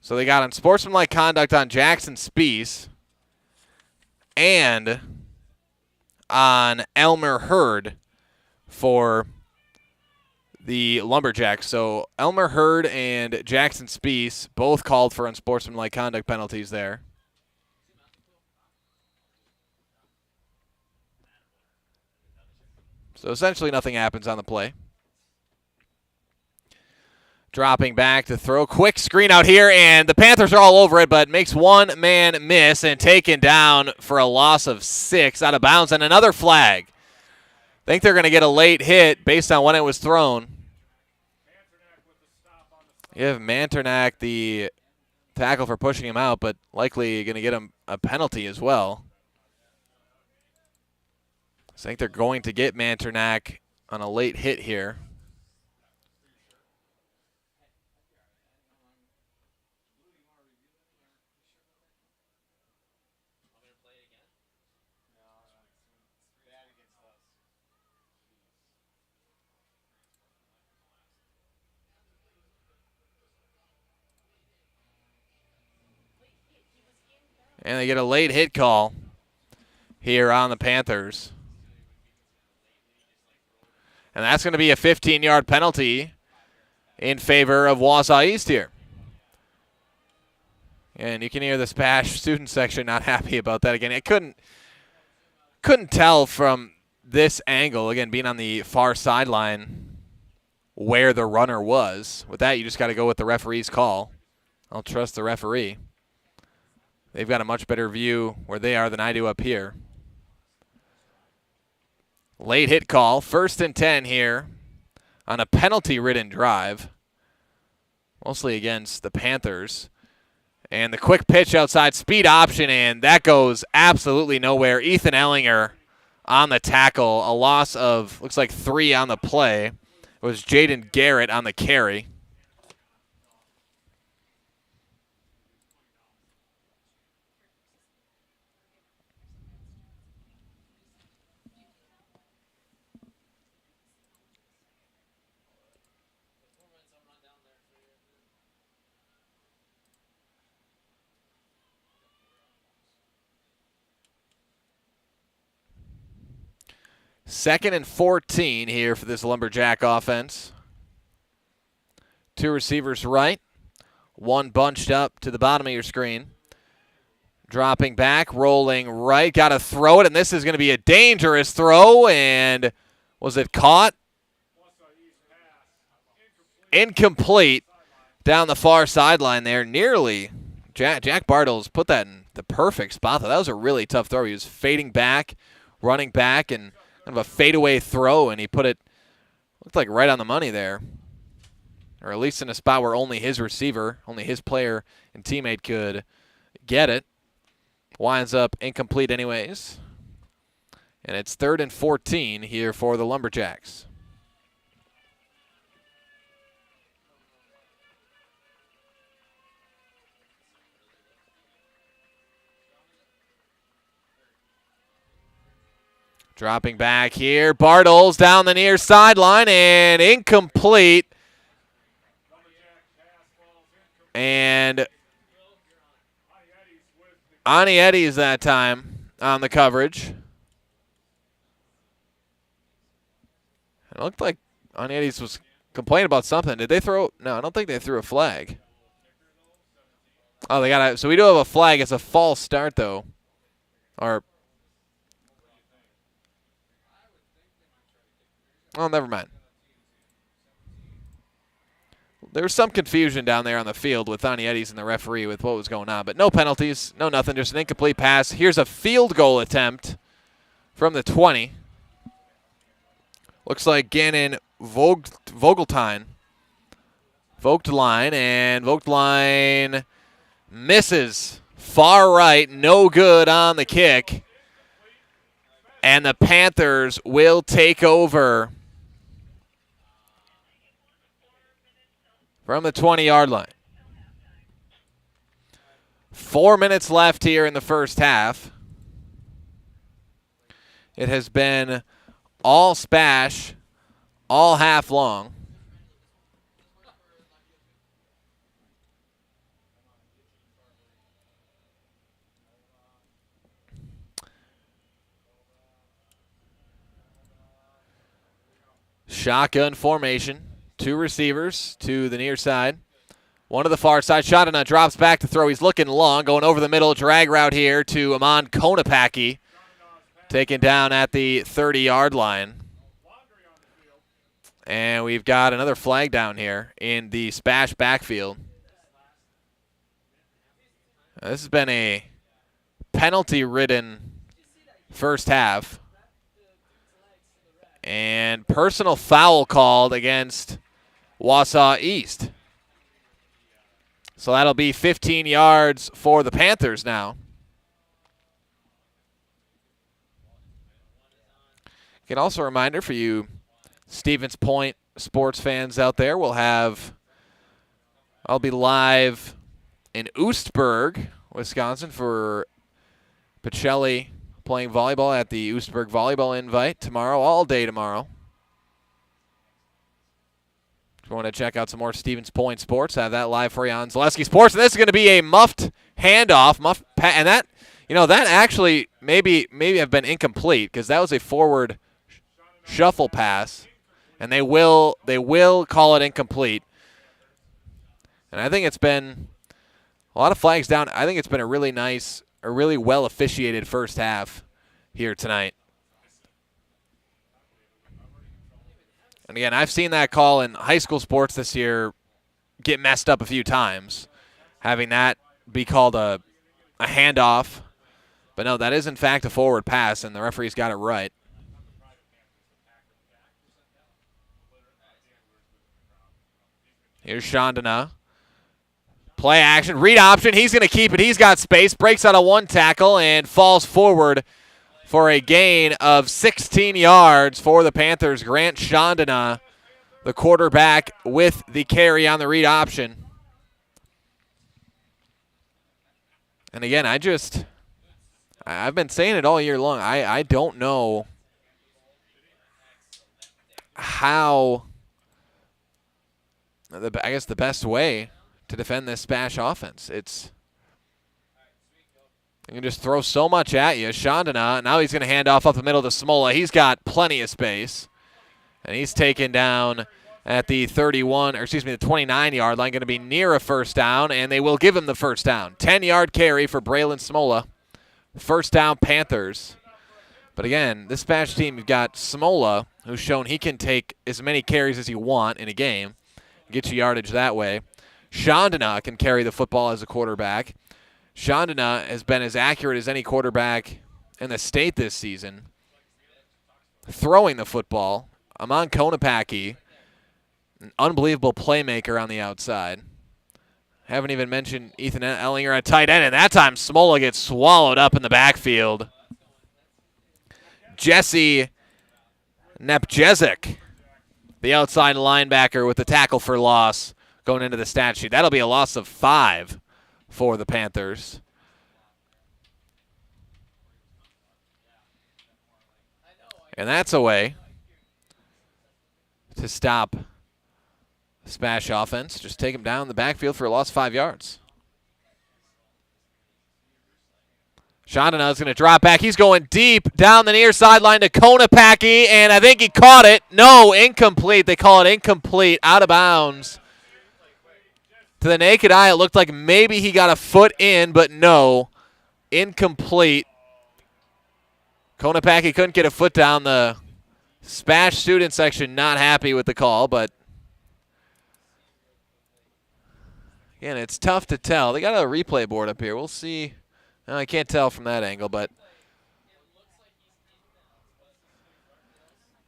So they got unsportsmanlike conduct on Jackson Spees and on Elmer Hurd for the Lumberjacks. So Elmer Hurd and Jackson Spees both called for unsportsmanlike conduct penalties there. So essentially nothing happens on the play. Dropping back to throw. Quick screen out here, and the Panthers are all over it, but makes one man miss and taken down for a loss of 6 out of bounds, and another flag. Think they're going to get a late hit based on when it was thrown. Give Manternak the tackle for pushing him out, but likely going to get him a penalty as well. I think they're going to get Manternak on a late hit here. And they get a late hit call here on the Panthers. And that's going to be a 15-yard penalty in favor of Wausau East here. And you can hear the SPASH student section not happy about that again. I couldn't tell from this angle, again, being on the far sideline, where the runner was. With that, you just got to go with the referee's call. I'll trust the referee. They've got a much better view where they are than I do up here. Late hit call, 1st and 10 here on a penalty-ridden drive, mostly against the Panthers. And the quick pitch outside, speed option, and that goes absolutely nowhere. Ethan Ellinger on the tackle, a loss of, looks like 3 on the play. It was Jaden Garrett on the carry. Second and 14 here for this Lumberjack offense. 2 receivers right, 1 bunched up to the bottom of your screen. Dropping back, rolling right, got to throw it, and this is going to be a dangerous throw, and was it caught? Incomplete down the far sideline there, nearly. Jack Bartles put that in the perfect spot, though. That was a really tough throw. He was fading back, running back, and kind of a fadeaway throw, and he put it, looked like right on the money there. Or at least in a spot where only his receiver, only his player and teammate could get it. Winds up incomplete anyways. And it's 3rd and 14 here for the Lumberjacks. Dropping back here, Bartles down the near sideline and incomplete. And Anietes that time on the coverage. It looked like Anietes was complaining about something. Did they throw? No, I don't think they threw a flag. Oh, they got it. So we do have a flag. It's a false start, though. Or, oh, never mind. There was some confusion down there on the field with Anietes and the referee with what was going on. But no penalties, no nothing, just an incomplete pass. Here's a field goal attempt from the 20. Looks like Gannon Vogeltine. And Vogeltine misses far right, no good on the kick. And the Panthers will take over from the 20-yard line. 4 minutes left here in the first half. It has been all SPASH, all half long. Shotgun formation. Two receivers to the near side. One to the far side. Shadana drops back to throw. He's looking long, going over the middle. Drag route here to Amon Konopacki. Taken down at the 30-yard line. And we've got another flag down here in the SPASH backfield. This has been a penalty-ridden first half. And personal foul called against Wausau East. So that'll be 15 yards for the Panthers now. And also a reminder for you Stevens Point sports fans out there, I'll be live in Oostburg, Wisconsin for Pacelli playing volleyball at the Oostburg Volleyball Invite tomorrow, all day tomorrow. If you want to check out some more Stevens Point sports, have that live for you on Zaleski Sports. And this is going to be a muffed handoff, and that, that actually maybe have been incomplete because that was a forward shuffle pass, and they will call it incomplete. And I think it's been a lot of flags down. I think it's been a really well officiated first half here tonight. And again, I've seen that call in high school sports this year get messed up a few times, having that be called a handoff. But no, that is in fact a forward pass, and the referee's got it right. Here's Chandana. Play action, read option. He's going to keep it. He's got space. Breaks out of one tackle and falls forward for a gain of 16 yards for the Panthers. Grant Chandana, the quarterback, with the carry on the read option. And again, I've been saying it all year long. I don't know how, I guess the best way to defend this SPASH offense. You can just throw so much at you. Chandana, now he's going to hand off up the middle to Smola. He's got plenty of space. And he's taken down at the 29-yard line, going to be near a first down, and they will give him the first down. 10-yard carry for Braylon Smola. First down, Panthers. But again, this SPASH team, you've got Smola, who's shown he can take as many carries as you want in a game, get you yardage that way. Chandana can carry the football as a quarterback. Chandana has been as accurate as any quarterback in the state this season, throwing the football. Amon Konopacki, an unbelievable playmaker on the outside. Haven't even mentioned Ethan Ellinger at tight end, and that time Smola gets swallowed up in the backfield. Jesse Nepjezic, the outside linebacker, with the tackle for loss going into the stat sheet. That'll be a loss of 5 for the Panthers. And that's a way to stop SPASH offense. Just take him down the backfield for a loss of 5 yards. Chandana is going to drop back. He's going deep down the near sideline to Konopacki, and I think he caught it. No, incomplete. They call it incomplete, out of bounds. To the naked eye, it looked like maybe he got a foot in, but no, incomplete. Konopacki couldn't get a foot down. The SPASH student section not happy with the call, but again, it's tough to tell. They got a replay board up here. We'll see. No, I can't tell from that angle, but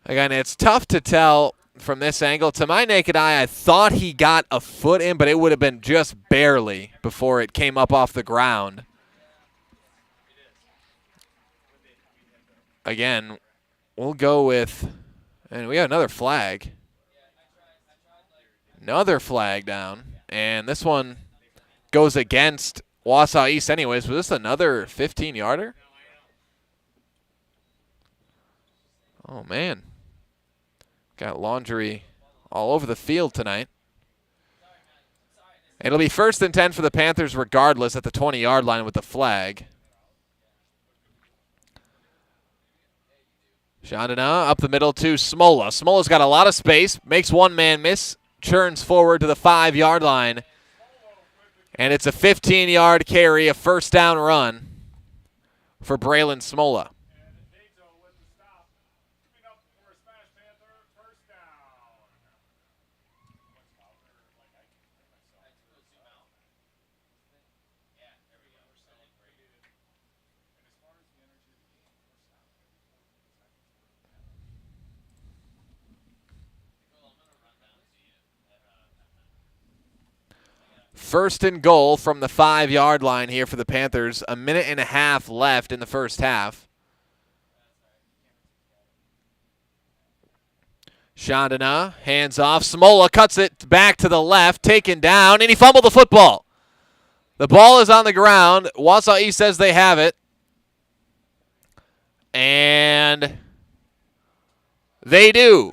again, it's tough to tell from this angle. To my naked eye, I thought he got a foot in, but it would have been just barely before it came up off the ground. Again, we'll go with, and we have another flag. Another flag down, and this one goes against Wausau East anyways. Was this another 15-yarder? Oh, man. Got laundry all over the field tonight. It'll be 1st and 10 for the Panthers regardless at the 20-yard line with the flag. Chandana up the middle to Smola. Smola's got a lot of space, makes one man miss, churns forward to the 5-yard line. And it's a 15-yard carry, a first down run for Braylon Smola. First and goal from the 5-yard line here for the Panthers. A minute and a half left in the first half. Chandana, hands off. Smola cuts it back to the left, taken down, and he fumbled the football. The ball is on the ground. Wausau East says they have it. And they do.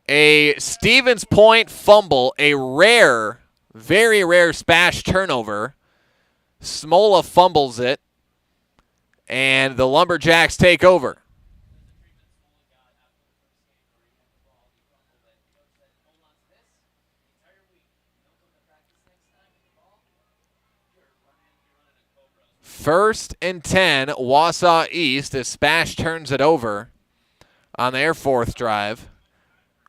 A Stevens Point fumble, a rare, very rare SPASH turnover. Smola fumbles it, and the Lumberjacks take over. First and 10, Wausau East, as SPASH turns it over on their 4th drive.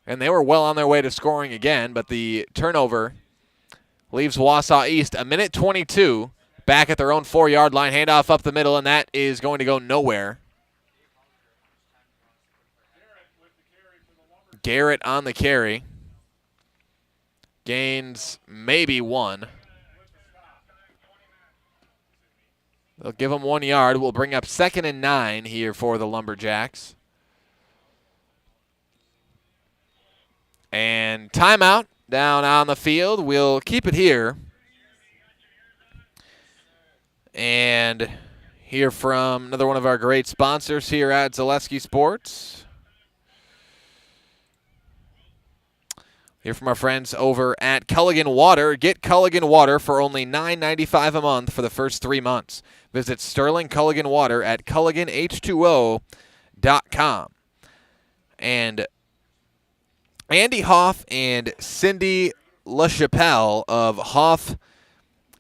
And they were well on their way to scoring again, but the turnover leaves Wausau East a minute 22 back at their own 4-yard line. Handoff up the middle, and that is going to go nowhere. Garrett on the carry. Gains maybe 1. They'll give him 1 yard. We'll bring up 2nd and 9 here for the Lumberjacks. And timeout down on the field. We'll keep it here. And hear from another one of our great sponsors here at Zaleski Sports. Hear from our friends over at Culligan Water. Get Culligan Water for only $9.95 a month for the first 3 months. Visit Sterling Culligan Water at CulliganH2O.com. And Andy Hoff and Cindy LaChapelle of Hoff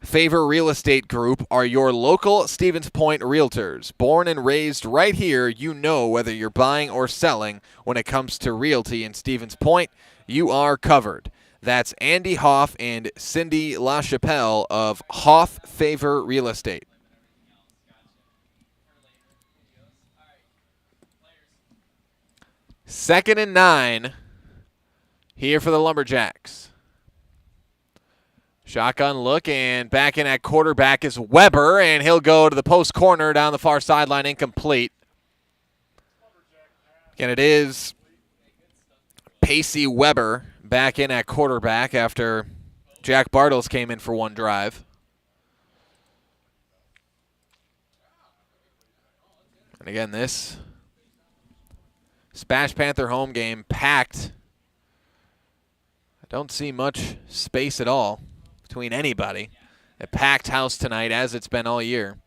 Favor Real Estate Group are your local Stevens Point realtors. Born and raised right here, you know whether you're buying or selling when it comes to realty in Stevens Point, you are covered. That's Andy Hoff and Cindy LaChapelle of Hoff Favor Real Estate. Second and 9 here for the Lumberjacks. Shotgun look, and back in at quarterback is Weber, and he'll go to the post corner down the far sideline, incomplete. Again, it is Pacey Weber back in at quarterback after Jack Bartles came in for one drive. And again, this SPASH Panther home game packed. I don't see much space at all between anybody. A packed house tonight, as it's been all year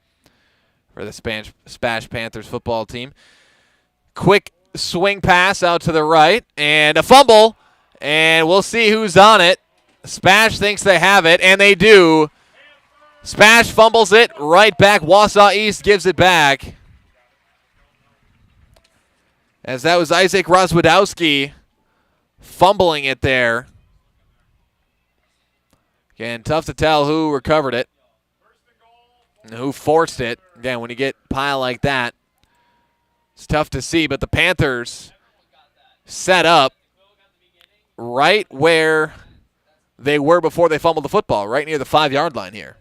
for the SPASH Panthers football team. Quick swing pass out to the right, and a fumble, and we'll see who's on it. SPASH thinks they have it, and they do. SPASH fumbles it right back. Wausau East gives it back. As that was Isaac Rozwadowski fumbling it there. Again, tough to tell who recovered it and who forced it. Again, when you get a pile like that, it's tough to see, but the Panthers set up right where they were before they fumbled the football, right near the 5-yard line here.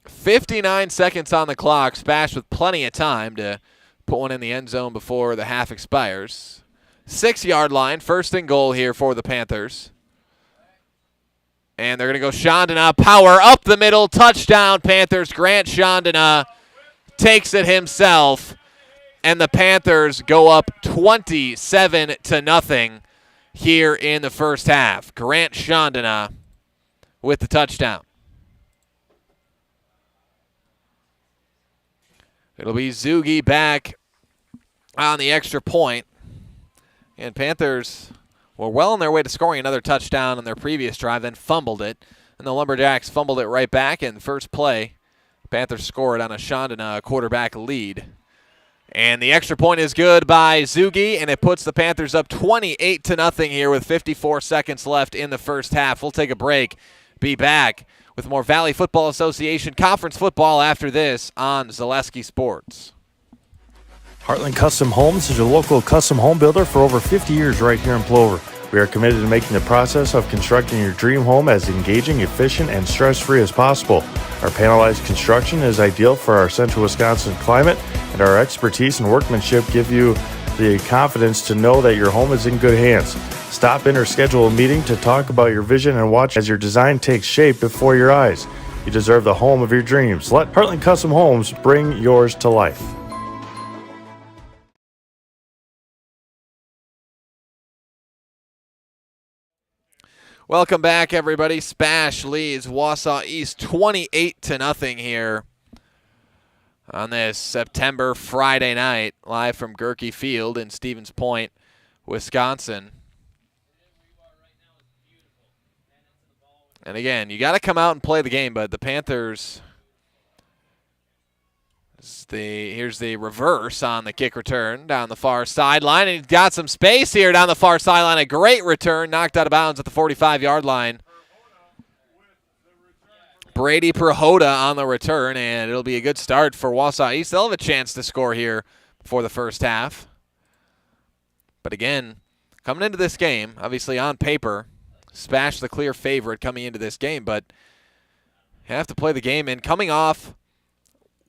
.59 seconds on the clock. SPASH with plenty of time to put one in the end zone before the half expires. 6-yard line, first and goal here for the Panthers. And they're going to go Chandana, power up the middle, touchdown Panthers. Grant Chandana takes it himself, and the Panthers go up 27-0 here in the first half. Grant Chandana with the touchdown. It'll be Zugi back on the extra point. And Panthers were well on their way to scoring another touchdown on their previous drive, then fumbled it. And the Lumberjacks fumbled it right back, and first play, Panthers scored on a Shondana quarterback lead. And the extra point is good by Zugi, and it puts the Panthers up 28-0 here with 54 seconds left in the first half. We'll take a break, be back with more Valley Football Association Conference football after this on Zaleski Sports. Heartland Custom Homes is your local custom home builder for over 50 years right here in Plover. We are committed to making the process of constructing your dream home as engaging, efficient, and stress-free as possible. Our panelized construction is ideal for our central Wisconsin climate, and our expertise and workmanship give you the confidence to know that your home is in good hands. Stop in or schedule a meeting to talk about your vision and watch as your design takes shape before your eyes. You deserve the home of your dreams. Let Heartland Custom Homes bring yours to life. Welcome back, everybody. SPASH leads Wausau East 28-0 here on this September Friday night, live from Gerke Field in Stevens Point, Wisconsin. And again, you got to come out and play the game, but the Panthers, here's the reverse on the kick return down the far sideline, and he's got some space here down the far sideline. A great return, knocked out of bounds at the 45-yard line. Brady Prohoda on the return, and it'll be a good start for Wausau East. They'll have a chance to score here before the first half. But again, coming into this game, obviously on paper, SPASH the clear favorite coming into this game, but you have to play the game. And coming off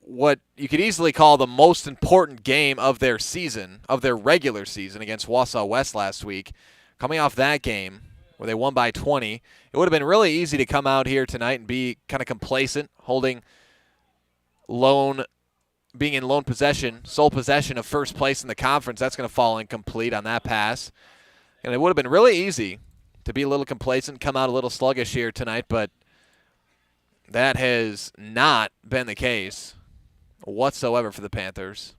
what you could easily call the most important game of their season, of their regular season against Wausau West last week, coming off that game where they won by 20, it would have been really easy to come out here tonight and be kind of complacent, being in lone possession, sole possession of first place in the conference. That's going to fall incomplete on that pass. And it would have been really easy to be a little complacent, come out a little sluggish here tonight, but that has not been the case whatsoever for the Panthers.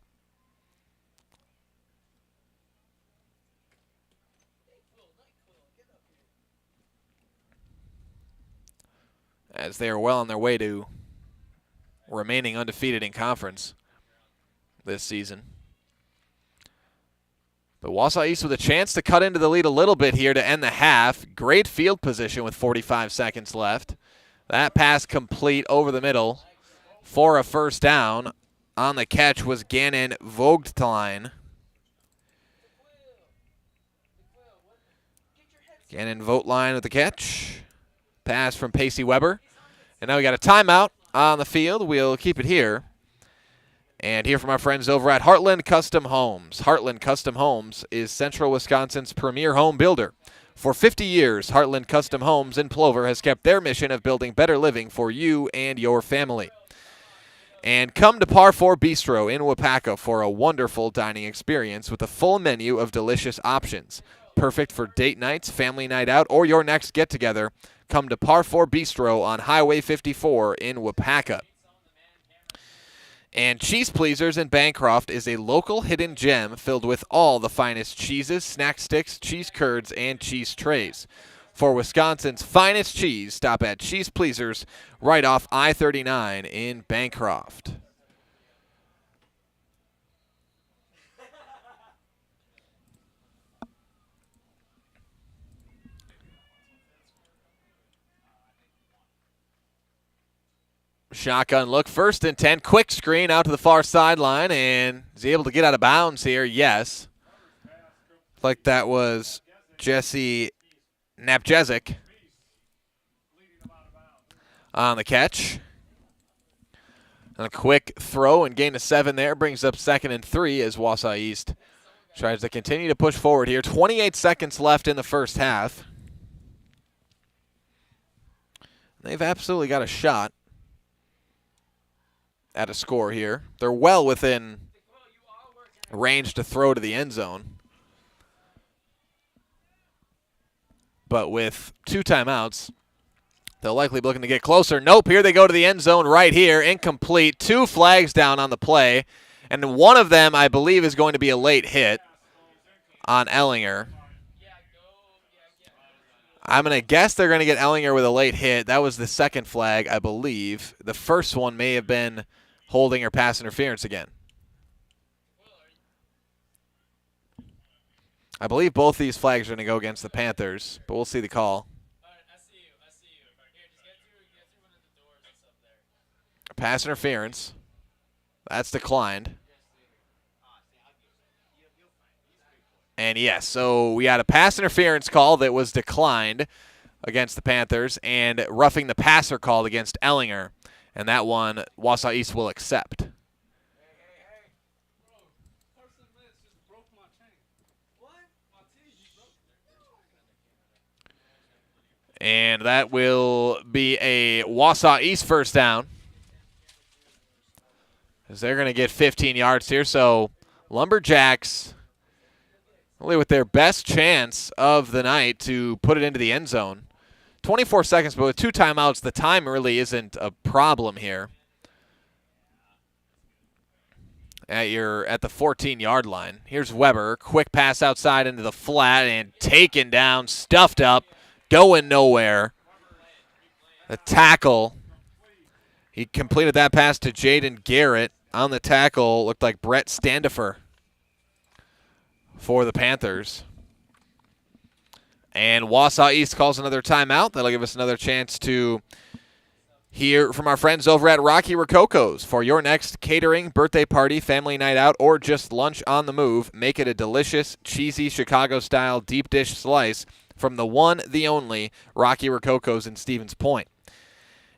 As they are well on their way to remaining undefeated in conference this season. But Wausau East with a chance to cut into the lead a little bit here to end the half. Great field position with 45 seconds left. That pass complete over the middle for a first down. On the catch was Gannon Vogtlein. Gannon Vogtlein with the catch. Pass from Pacey Weber. And now we got a timeout on the field. We'll keep it here. And hear from our friends over at Heartland Custom Homes. Heartland Custom Homes is Central Wisconsin's premier home builder. For 50 years, Heartland Custom Homes in Plover has kept their mission of building better living for you and your family. And come to Par 4 Bistro in Wapaka for a wonderful dining experience with a full menu of delicious options. Perfect for date nights, family night out, or your next get-together. Come to Par 4 Bistro on Highway 54 in Wapaka. And Cheese Pleasers in Bancroft is a local hidden gem filled with all the finest cheeses, snack sticks, cheese curds, and cheese trays. For Wisconsin's finest cheese, stop at Cheese Pleasers right off I-39 in Bancroft. Shotgun look, 1st and 10, quick screen out to the far sideline, and is he able to get out of bounds here? Yes. Like that was Jesse Napjezik on the catch. And a quick throw and gain of 7 there brings up 2nd and 3 as Wausau East tries to continue to push forward here. 28 seconds left in the first half. They've absolutely got a shot at a score here. They're well within range to throw to the end zone. But with 2 timeouts, They'll likely be looking to get closer. Nope, here they go to the end zone right here. Incomplete. 2 flags down on the play. And one of them, I believe, is going to be a late hit on Ellinger. I'm going to guess they're going to get Ellinger with a late hit. That was the second flag, I believe. The first one may have been holding or pass interference again. I believe both these flags are going to go against the Panthers, but we'll see the call. Pass interference. That's declined. And yes, so we had a pass interference call that was declined against the Panthers and roughing the passer called against Ellinger. And that one, Wausau East will accept. And that will be a Wausau East first down, as they're going to get 15 yards here. So Lumberjacks, really with their best chance of the night to put it into the end zone. 24 seconds, but with 2 timeouts, the time really isn't a problem here. At the 14-yard line. Here's Weber. Quick pass outside into the flat and taken down, stuffed up, going nowhere. The tackle. He completed that pass to Jaden Garrett. On the tackle, looked like Brett Standifer for the Panthers. And Wausau East calls another timeout. That'll give us another chance to hear from our friends over at Rocky Rococo's. For your next catering, birthday party, family night out, or just lunch on the move, make it a delicious, cheesy Chicago-style deep dish slice from the one, the only, Rocky Rococo's in Stevens Point.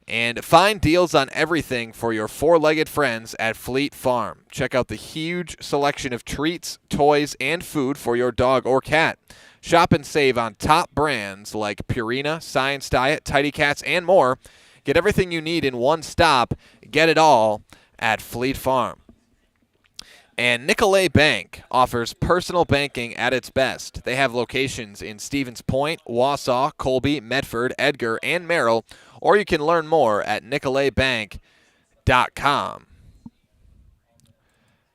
And find deals on everything for your four-legged friends at Fleet Farm. Check out the huge selection of treats, toys, and food for your dog or cat. Shop and save on top brands like Purina, Science Diet, Tidy Cats, and more. Get everything you need in one stop. Get it all at Fleet Farm. And Nicolet Bank offers personal banking at its best. They have locations in Stevens Point, Wausau, Colby, Medford, Edgar, and Merrill, or you can learn more at nicoletbank.com.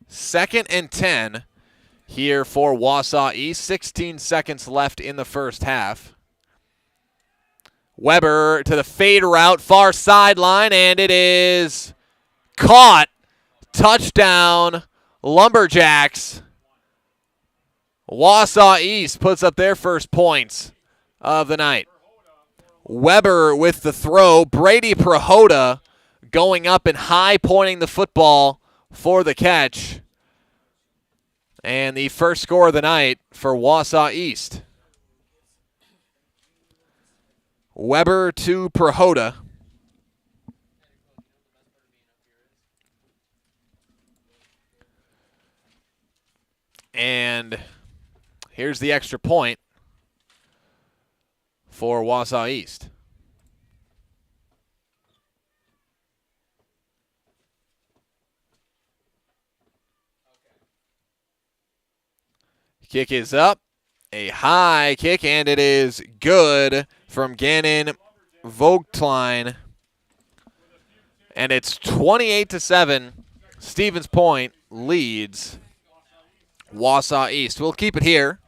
2nd and 10 here for Wausau East. 16 seconds left in the first half. Weber to the fade route, far sideline, and it is caught. Touchdown, Lumberjacks. Wausau East puts up their first points of the night. Weber with the throw. Brady Prohoda going up and high, pointing the football for the catch. And the first score of the night for Wausau East. Weber to Prohoda. And here's the extra point for Wausau East. Kick is up. A high kick, and it is good from Gannon Vogtlein. And it's 28-7. Stevens Point leads Wausau East. We'll keep it here.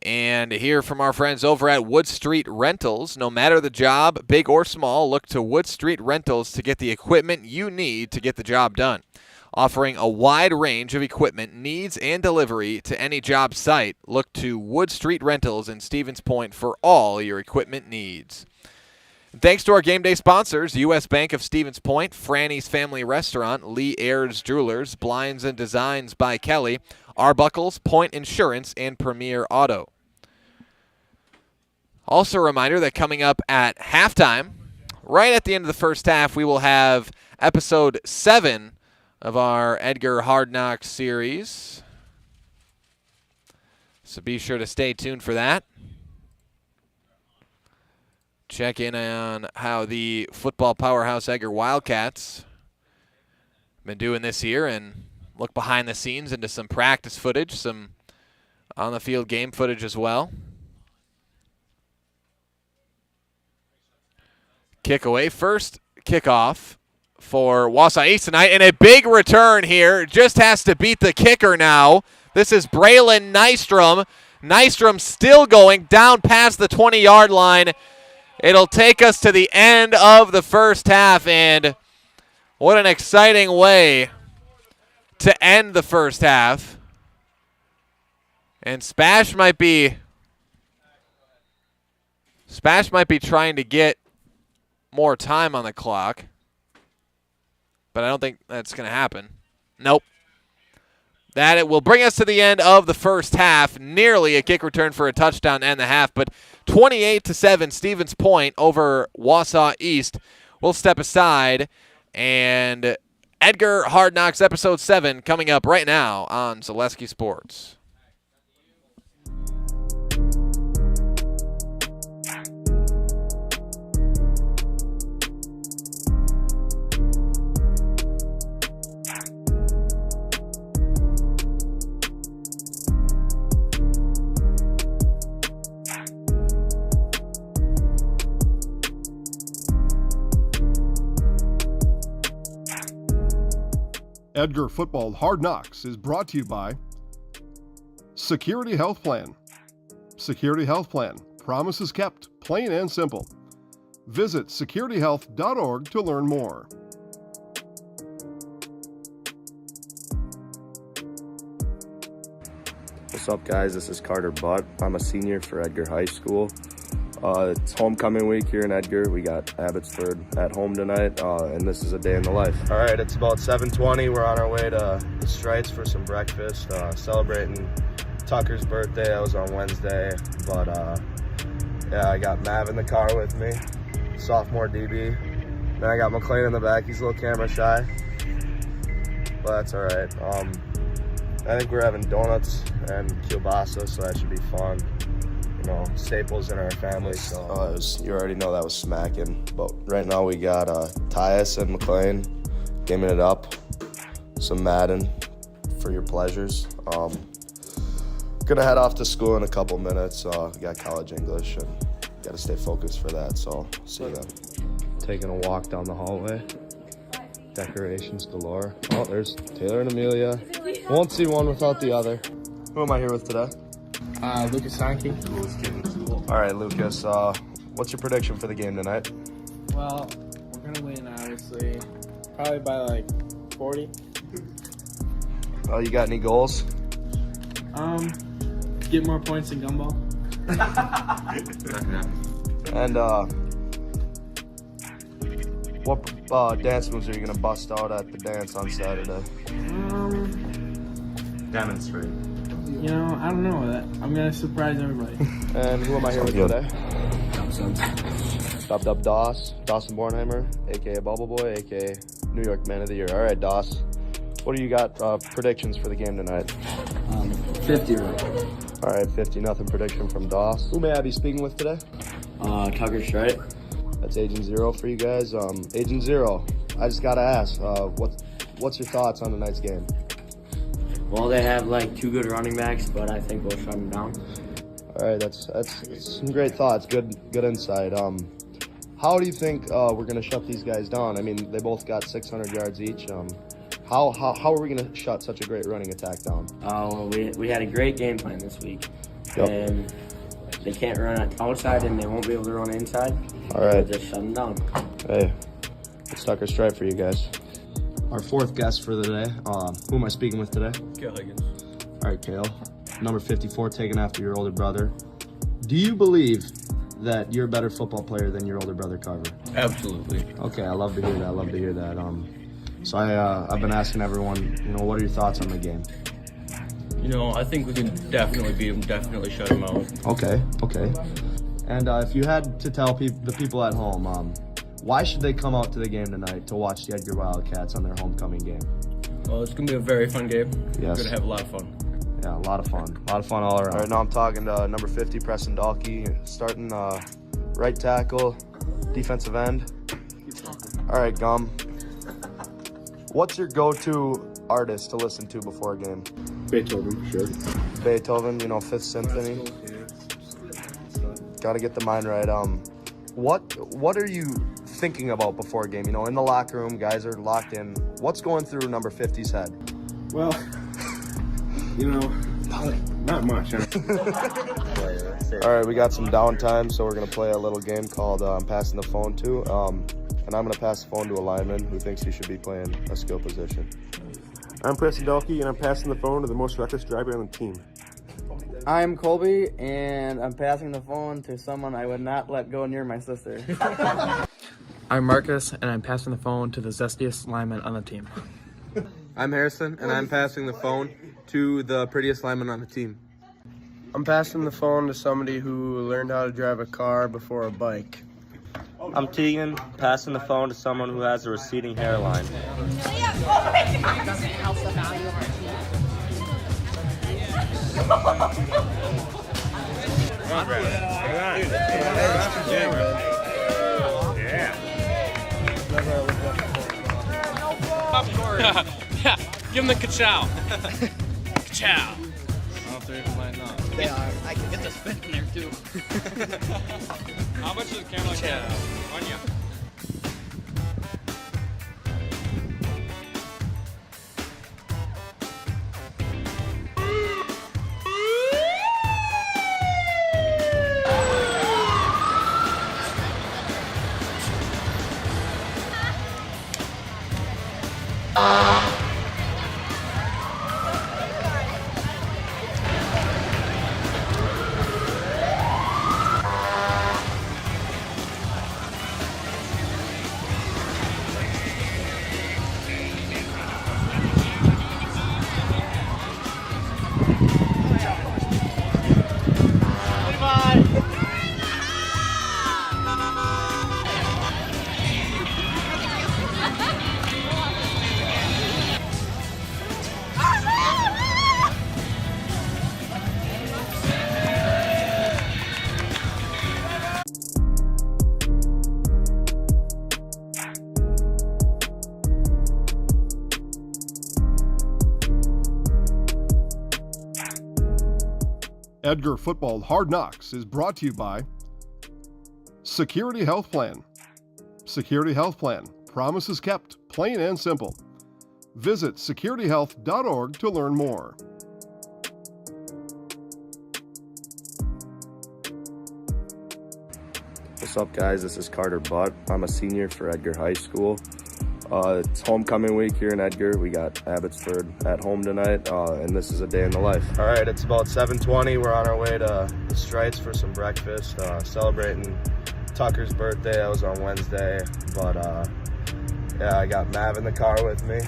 And hear from our friends over at Wood Street Rentals. No matter the job, big or small, look to Wood Street Rentals to get the equipment you need to get the job done. Offering a wide range of equipment, needs, and delivery to any job site, look to Wood Street Rentals in Stevens Point for all your equipment needs. Thanks to our game day sponsors, U.S. Bank of Stevens Point, Franny's Family Restaurant, Lee Ayers Jewelers, Blinds and Designs by Kelly, Arbuckles, Point Insurance, and Premier Auto. Also a reminder that coming up at halftime, right at the end of the first half, we will have episode 7 of our Edgar Hard Knocks series. So be sure to stay tuned for that. Check in on how the football powerhouse Edgar Wildcats been doing this year and look behind the scenes into some practice footage, some on-the-field game footage as well. kick away. First kickoff for Wausau East tonight, and a big return here. Just has to beat the kicker now. This is Braylon Nystrom. Nystrom still going down past the 20-yard line. It'll take us to the end of the first half, and what an exciting way to end the first half. And SPASH might be trying to get more time on the clock, but I don't think that's going to happen. Nope. That it will bring us to the end of the first half. Nearly a kick return for a touchdown and the half, but 28-7, Stevens Point over Wausau East. We'll step aside, and Edgar Hard Knocks Episode 7 coming up right now on Zaleski Sports. Edgar Football Hard Knocks is brought to you by Security Health Plan. Security Health Plan. Promises kept, plain and simple. Visit securityhealth.org to learn more. What's up, guys? This is Carter Butt. I'm a senior for Edgar High School. It's homecoming week here in Edgar. We got Abbotsford at home tonight, and this is a day in the life. All right, it's about 7:20. We're on our way to the Strites for some breakfast, celebrating Tucker's birthday. That was on Wednesday, but yeah, I got Mav in the car with me, sophomore DB. Then I got McLean in the back. He's a little camera shy, but that's all right. I think we're having donuts and kielbasa, so that should be fun. You know, staples in our family. So you already know that was smacking. But right now we got Tyus and McLean gaming it up. Some Madden for your pleasures. Gonna head off to school in a couple minutes. Got college English and gotta stay focused for that. So see you then. Taking a walk down the hallway. Decorations galore. Oh, there's Taylor and Amelia. Won't see one without the other. Who am I here with today? Lucas Sankey. All right, Lucas, what's your prediction for the game tonight? Well, we're going to win, obviously. Probably by like 40. You got any goals? Get more points in gumball. And what dance moves are you going to bust out at the dance on Saturday? Demonstrate. You know, I don't know that. I'm going to surprise everybody. And who am I here with today? Dub Doss, Dawson Bornheimer, a.k.a. Bubble Boy, a.k.a. New York Man of the Year. All right, Doss, what do you got predictions for the game tonight? 50 right. All right, 50-0 prediction from Doss. Who may I be speaking with today? Tucker Strite. That's Agent Zero for you guys. Agent Zero, I just got to ask, what's your thoughts on tonight's game? Well, they have like two good running backs, but I think we'll shut them down. All right, that's some great thoughts. Good insight. How do you think we're gonna shut these guys down? I mean, they both got 600 yards each. How are we gonna shut such a great running attack down? Well, we had a great game plan this week, Yep. and they can't run outside, and they won't be able to run inside. All right, We'll just shut them down. Hey, it's Tucker Stripe for you guys. Our fourth guest for the day. Who am I speaking with today? Kale Higgins. All right, Kale. Number 54, taken after your older brother. Do you believe that you're a better football player than your older brother, Carver? Absolutely. Okay, I love to hear that. So I've been asking everyone, what are your thoughts on the game? I think we can definitely beat them, definitely shut them out. Okay. And if you had to tell the people at home, why should they come out to the game tonight to watch the Edgar Wildcats on their homecoming game? Well, it's going to be a very fun game. Yes. We're going to have a lot of fun. Yeah, a lot of fun. A lot of fun all around. All right, now I'm talking to number 50, Preston Dahlke, starting right tackle, defensive end. All right, Gum. What's your go-to artist to listen to before a game? Beethoven, sure. Beethoven, Fifth Symphony. Got to get the mind right. What are you thinking about before a game? You know, in the locker room, guys are locked in. What's going through number 50's head? Well, you know, not much. All right, we got some downtime, so we're going to play a little game called I'm Passing the Phone To. And I'm going to pass the phone to a lineman who thinks he should be playing a skill position. I'm Preston Dalkey, and I'm passing the phone to the most reckless driver on the team. I'm Colby, and I'm passing the phone to someone I would not let go near my sister. I'm Marcus, and I'm passing the phone to the zestiest lineman on the team. I'm Harrison, and I'm passing the phone to the prettiest lineman on the team. I'm passing the phone to somebody who learned how to drive a car before a bike. I'm Tegan, passing the phone to someone who has a receding hairline. Yeah, give him the ka-chow. Ka-chow. I don't know if they're even lining up. They are. I can get the spin in there too. How much does the camera get on you? Edgar Football Hard Knocks is brought to you by Security Health Plan. Security Health Plan. Promises kept, plain and simple. Visit securityhealth.org to learn more. What's up, guys? This is Carter Butt. I'm a senior for Edgar High School. It's homecoming week here in Edgar. We got Abbotsford at home tonight, and this is a day in the life. All right, it's about 7:20. We're on our way to the Strites for some breakfast, celebrating Tucker's birthday. That was on Wednesday, but yeah, I got Mav in the car with me,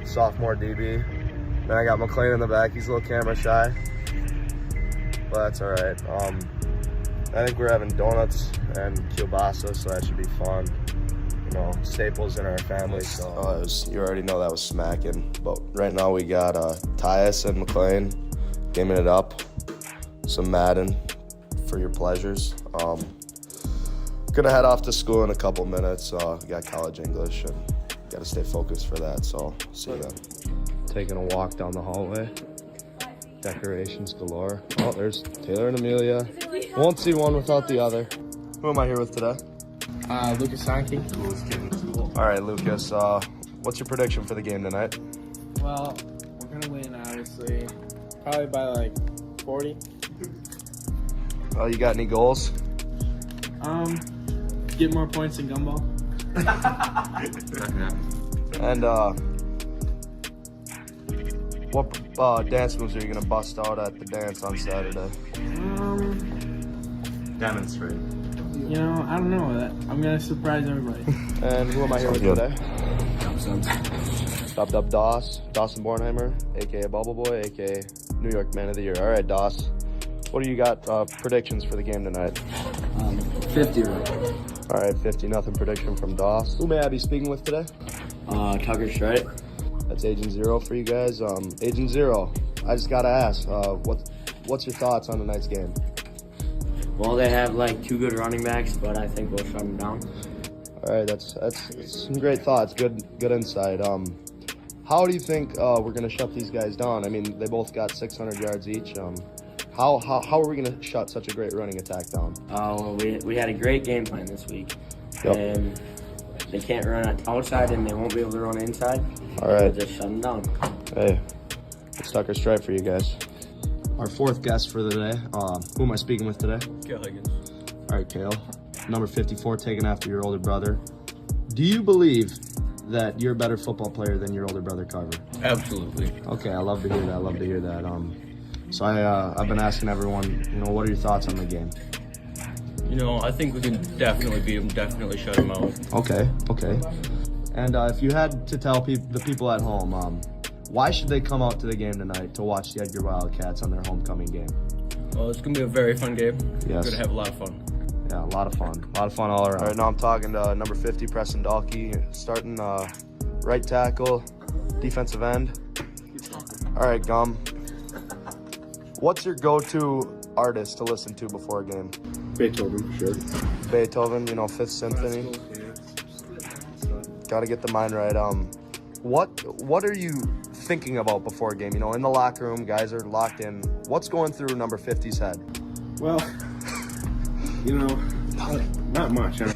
sophomore DB. Then I got McLean in the back. He's a little camera shy, but that's all right. I think we're having donuts and kielbasa, so that should be fun. You know, staples in our family, so you already know that was smacking. But right now we got Tyus and McLean gaming it up, some Madden for your pleasures. Gonna head off to school in a couple minutes. We got college English and gotta stay focused for that, so see you then. Taking a walk down the hallway. Decorations galore. Oh, there's Taylor and Amelia. Won't see one without the other. Who am I here with today? Lucas Sankey. All right, Lucas, what's your prediction for the game tonight? Well, we're going to win, obviously. Probably by like 40. You got any goals? Get more points than Gumball. And what dance moves are you going to bust out at the dance on Saturday? Demonstrate. You know, I don't know. I'm going to surprise everybody. And who am I here with today? Dub Dawson Bornheimer, a.k.a. Bubble Boy, a.k.a. New York Man of the Year. All right, Doss, what do you got predictions for the game tonight? 50 right. All right, 50-0 prediction from Doss. Who may I be speaking with today? Tucker Strite. That's Agent Zero for you guys. Agent Zero, I just got to ask, what's your thoughts on tonight's game? Well, they have like two good running backs, but I think we'll shut them down. All right, that's some great thoughts. Good insight. How do you think we're gonna shut these guys down? I mean, they both got 600 yards each. How are we going to shut such a great running attack down? Well, we had a great game plan this week. Yep. And they can't run outside and they won't be able to run inside. All right. We'll just shut them down. Hey, it's Tucker Stripe for you guys. Our fourth guest for the day. Who am I speaking with today? Kale Higgins. All right, Kale. Number 54, taken after your older brother. Do you believe that you're a better football player than your older brother, Carver? Absolutely. Okay, I love to hear that. So I've been asking everyone, what are your thoughts on the game? I think we can definitely beat them, definitely shut them out. Okay. And if you had to tell the people at home, why should they come out to the game tonight to watch the Edgar Wildcats on their homecoming game? Well, it's going to be a very fun game. Yes. We're going to have a lot of fun. Yeah, a lot of fun. A lot of fun all around. All right, now I'm talking to number 50, Preston Dahlke, starting right tackle, defensive end. All right, Gum. What's your go-to artist to listen to before a game? Beethoven, for sure. Beethoven, Fifth Symphony. Got to get the mind right. What are you thinking about before a game? In the locker room, guys are locked in. What's going through number 50's head? Well, not much. Huh?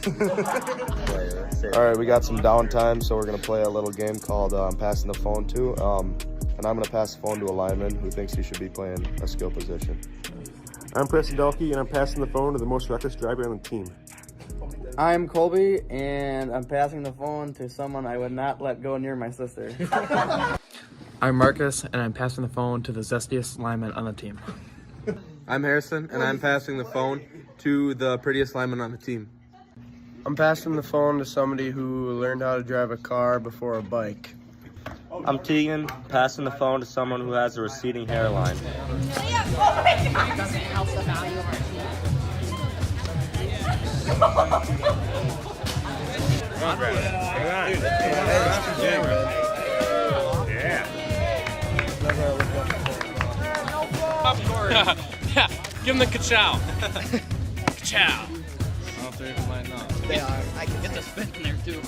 All right, we got some downtime, so we're going to play a little game called Passing the Phone To. And I'm going to pass the phone to a lineman who thinks he should be playing a skill position. I'm Preston Dahlke, and I'm passing the phone to the most reckless driver on the team. I'm Colby, and I'm passing the phone to someone I would not let go near my sister. I'm Marcus, and I'm passing the phone to the zestiest lineman on the team. I'm Harrison, and I'm passing the phone to the prettiest lineman on the team. I'm passing the phone to somebody who learned how to drive a car before a bike. I'm Tegan, passing the phone to someone who has a receding hairline. Yeah, give him the ka-chow. Ka-chow. I don't know if they're even lining up. They are. I can get the spin in there too.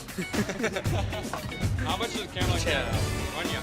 How much does a camera like that on you?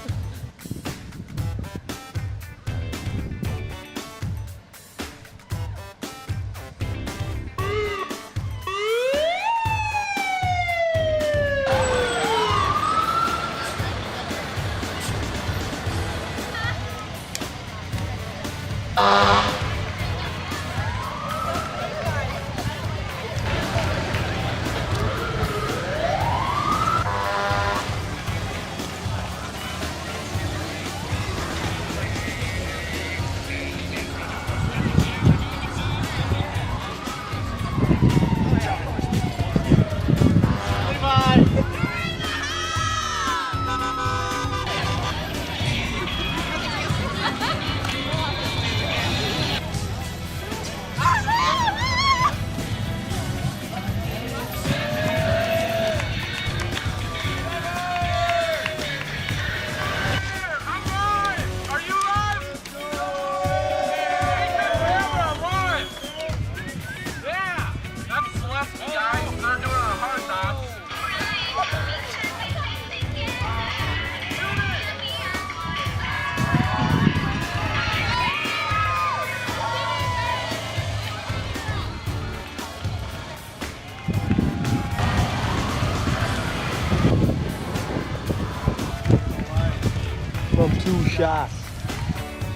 From 2 shots.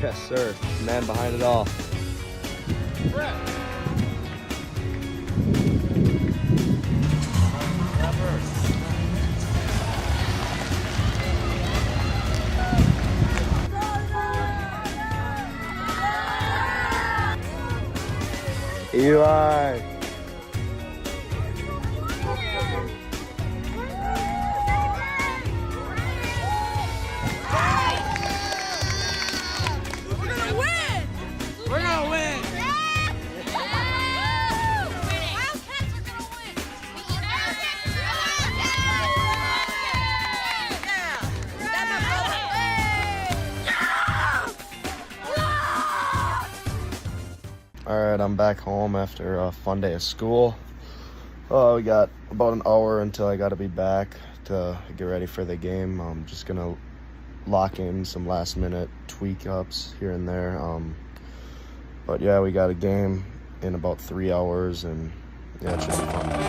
Yes, sir. Man behind it all. Eli. Alright, I'm back home after a fun day of school. We got about an hour until I gotta be back to get ready for the game. I'm just gonna lock in some last minute tweak ups here and there. But yeah, we got a game in about 3 hours, and yeah, it should be fun.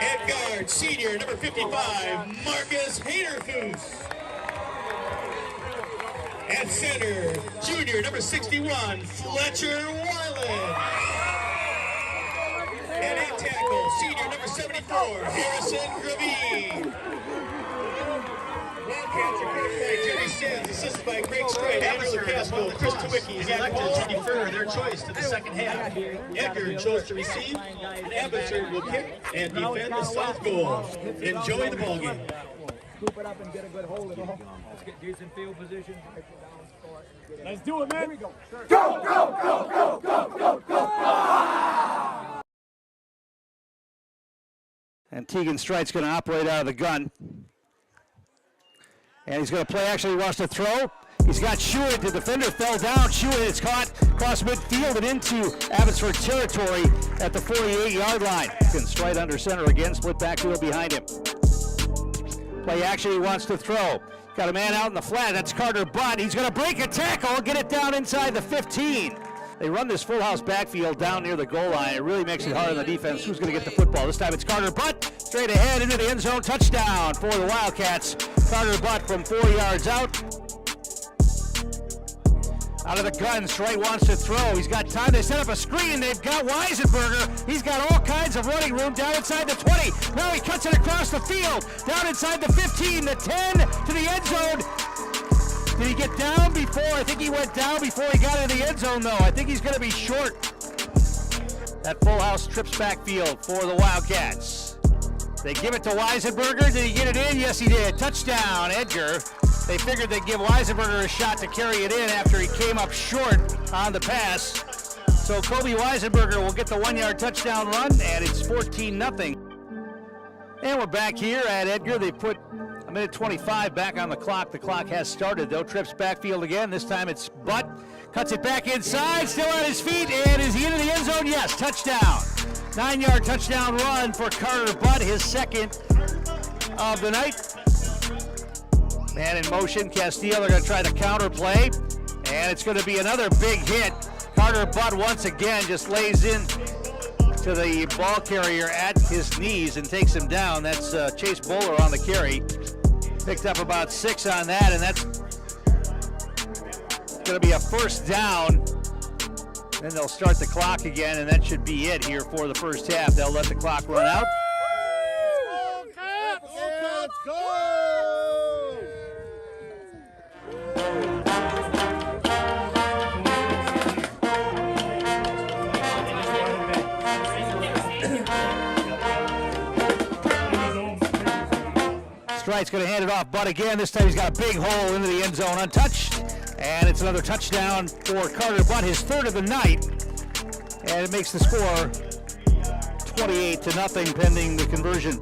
Edgar, senior, number 55, Marcus Haderfoos. At center, junior, number 61, Fletcher Weiland. And at tackle, senior, number 74, Harrison Gravine. Wildcats are coached by Jerry Sands, assisted by Greg Strait, Andrew Casco, Chris Tawicki is elected to defer their choice to the second half. Edgar chose to receive, and Abbotsford will kick and defend the south goal. Enjoy the ballgame. Scoop it up and get a good hold of it. Let's get decent field position. Let's do it, man. Here we go. Go, go, go, go, go, go, go. And Tegan Streit's going to operate out of the gun. And he's going to play, actually wants to throw. He's got Shewitt, the defender fell down. Shewitt is caught across midfield and into Abbotsford territory at the 48-yard line. Streit under center again, split backfield behind him. Play action, he wants to throw. Got a man out in the flat, that's Carter Butt. He's going to break a tackle, get it down inside the 15. They run this full house backfield down near the goal line. It really makes it hard on the defense. Who's going to get the football? This time it's Carter Butt, straight ahead into the end zone, touchdown for the Wildcats. Carter Butt from 4 yards out. Out of the gun, Streit wants to throw. He's got time. They set up a screen. They've got Weisenberger. He's got all kinds of running room down inside the 20. Now he cuts it across the field. Down inside the 15, the 10, to the end zone. Did he get down before? I think he went down before he got into the end zone, though. I think he's going to be short. That full house trips backfield for the Wildcats. They give it to Weisenberger. Did he get it in? Yes, he did. Touchdown, Edgar. They figured they'd give Weisenberger a shot to carry it in after he came up short on the pass. So Kobe Weisenberger will get the 1 yard touchdown run, and it's 14-0. And we're back here at Edgar. They put a minute 25 back on the clock. The clock has started, though. Trips backfield again. This time it's Butt. Cuts it back inside, still on his feet, and is he into the end zone? Yes, touchdown. 9 yard touchdown run for Carter Butt, his second of the night. Man in motion, Castile, they're going to try the counter play, and it's going to be another big hit. Carter Butt once again just lays in to the ball carrier at his knees and takes him down. That's Chase Bowler on the carry. Picked up about 6 on that, and that's going to be a first down. Then they'll start the clock again, and that should be it here for the first half. They'll let the clock run out. Let's go! Streit's going to hand it off Butt again. This time he's got a big hole into the end zone, untouched. And it's another touchdown for Carter Butt, his third of the night. And it makes the score 28-0 pending the conversion.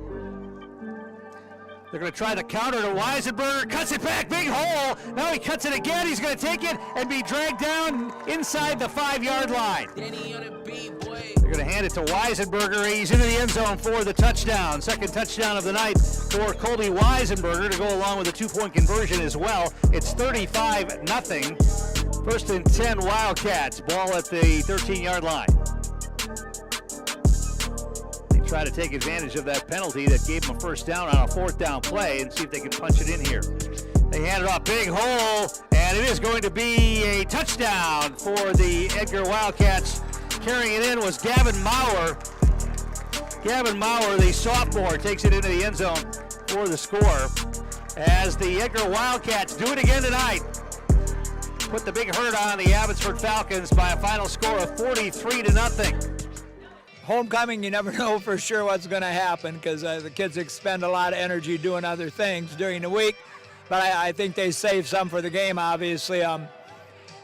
They're going to try the counter to Weisenberger. Cuts it back, big hole. Now he cuts it again. He's going to take it and be dragged down inside the 5-yard line. They're going to hand it to Weisenberger. He's into the end zone for the touchdown. Second touchdown of the night for Colby Weisenberger to go along with a 2-point conversion as well. It's 35-0. First and 10 Wildcats. Ball at the 13-yard line. Try to take advantage of that penalty that gave them a first down on a 4th down play and see if they can punch it in here. They hand it off, big hole, and it is going to be a touchdown for the Edgar Wildcats. Carrying it in was Gavin Maurer. Gavin Maurer, the sophomore, takes it into the end zone for the score. As the Edgar Wildcats do it again tonight. Put the big hurt on the Abbotsford Falcons by a final score of 43-0. Homecoming, you never know for sure what's going to happen because the kids expend a lot of energy doing other things during the week. But I think they save some for the game, obviously. Yeah,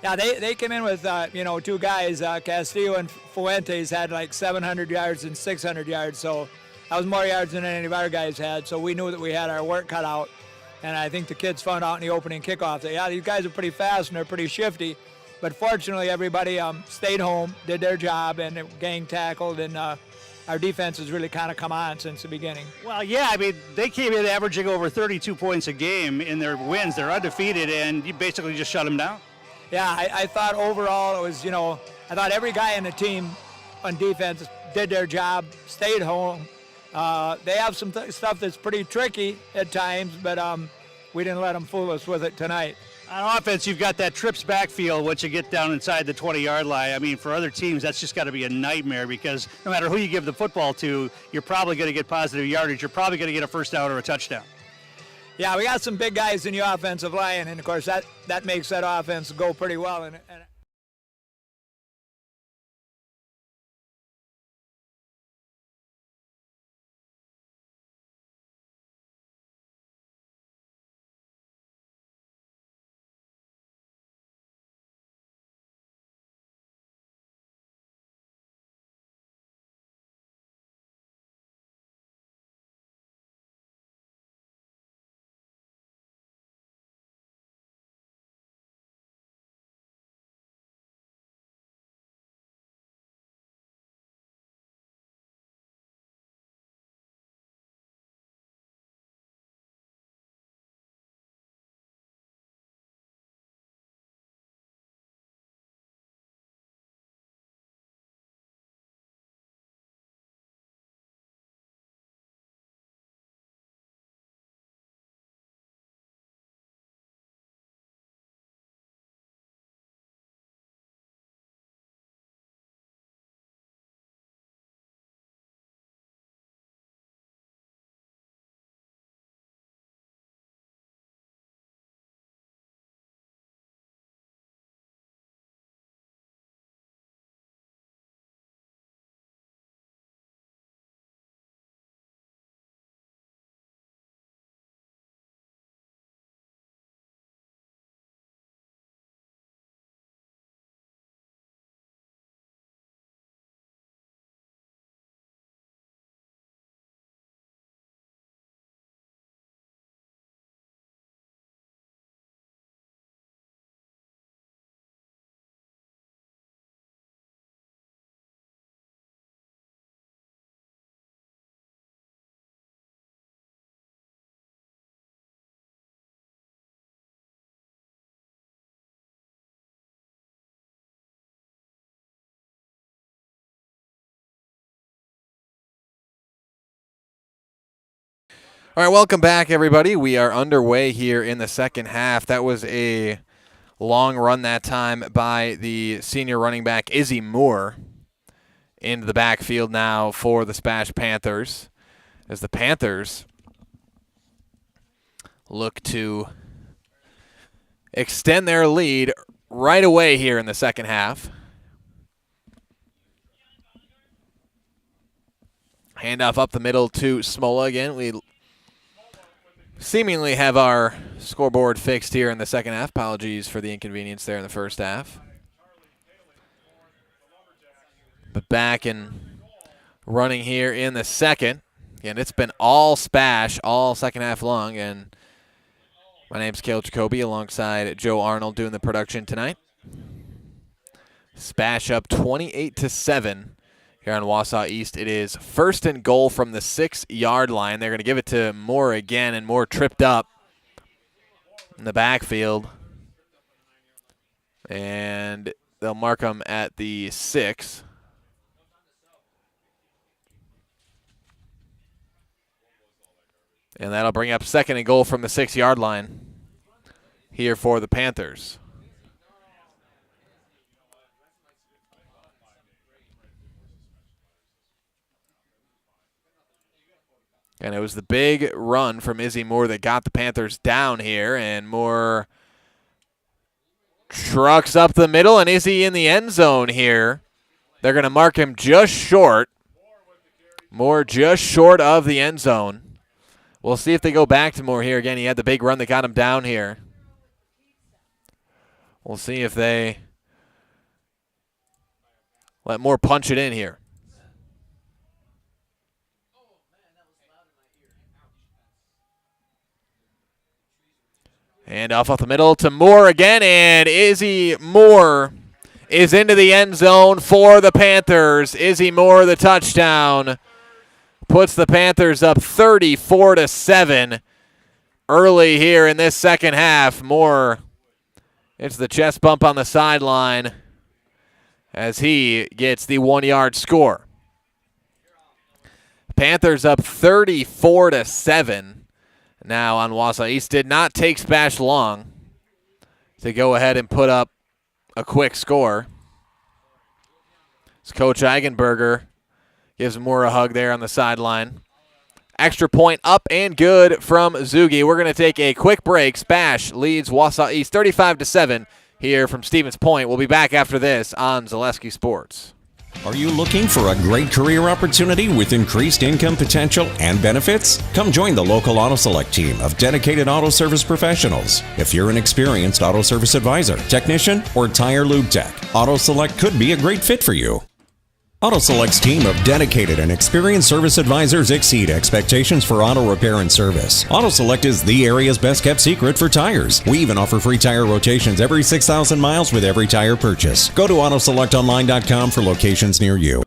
they came in with, 2 guys. Castillo and Fuentes had like 700 yards and 600 yards. So that was more yards than any of our guys had. So we knew that we had our work cut out. And I think the kids found out in the opening kickoff that, yeah, these guys are pretty fast and they're pretty shifty. But fortunately, everybody stayed home, did their job, and gang tackled, and our defense has really kind of come on since the beginning. Well, yeah, I mean, they came in averaging over 32 points a game in their wins. They're undefeated, and you basically just shut them down. Yeah, I thought overall it was, I thought every guy in the team on defense did their job, stayed home. They have some stuff that's pretty tricky at times, but we didn't let them fool us with it tonight. On offense, you've got that trips backfield once you get down inside the 20-yard line. I mean, for other teams, that's just got to be a nightmare because no matter who you give the football to, you're probably going to get positive yardage. You're probably going to get a first down or a touchdown. Yeah, we got some big guys in the offensive line, and, of course, that makes that offense go pretty well. And All right, welcome back, everybody. We are underway here in the second half. That was a long run that time by the senior running back, Izzy Moore, into the backfield now for the SPASH Panthers, as the Panthers look to extend their lead right away here in the second half. Handoff up the middle to Smola again. We seemingly have our scoreboard fixed here in the second half. Apologies for the inconvenience there in the first half. But back and running here in the second. And it's been all SPASH all second half long, and my name's Cale Jacoby alongside Joe Arnold doing the production tonight. SPASH up 28-7 here on Wausau East. It is 1st and goal from the 6-yard line. They're going to give it to Moore again, and Moore tripped up in the backfield. And they'll mark him at the 6. And that'll bring up 2nd and goal from the 6-yard line here for the Panthers. And it was the big run from Izzy Moore that got the Panthers down here. And Moore trucks up the middle, and Izzy in the end zone here. They're going to mark him just short. Moore just short of the end zone. We'll see if they go back to Moore here again. He had the big run that got him down here. We'll see if they let Moore punch it in here. And off the middle to Moore again, and Izzy Moore is into the end zone for the Panthers. Izzy Moore, the touchdown, puts the Panthers up 34-7 early here in this second half. Moore gets the chest bump on the sideline as he gets the 1-yard score. Panthers up 34-7. Now on Wausau East. Did not take SPASH long to go ahead and put up a quick score. As Coach Eigenberger gives Moore a hug there on the sideline. Extra point up and good from Zugi. We're going to take a quick break. SPASH leads Wausau East 35-7 here from Stevens Point. We'll be back after this on Zaleski Sports. Are you looking for a great career opportunity with increased income potential and benefits? Come join the local Auto Select team of dedicated auto service professionals. If you're an experienced auto service advisor, technician, or tire lube tech, Auto Select could be a great fit for you. Auto Select's team of dedicated and experienced service advisors exceed expectations for auto repair and service. Auto Select is the area's best kept secret for tires. We even offer free tire rotations every 6,000 miles with every tire purchase. Go to AutoSelectOnline.com for locations near you.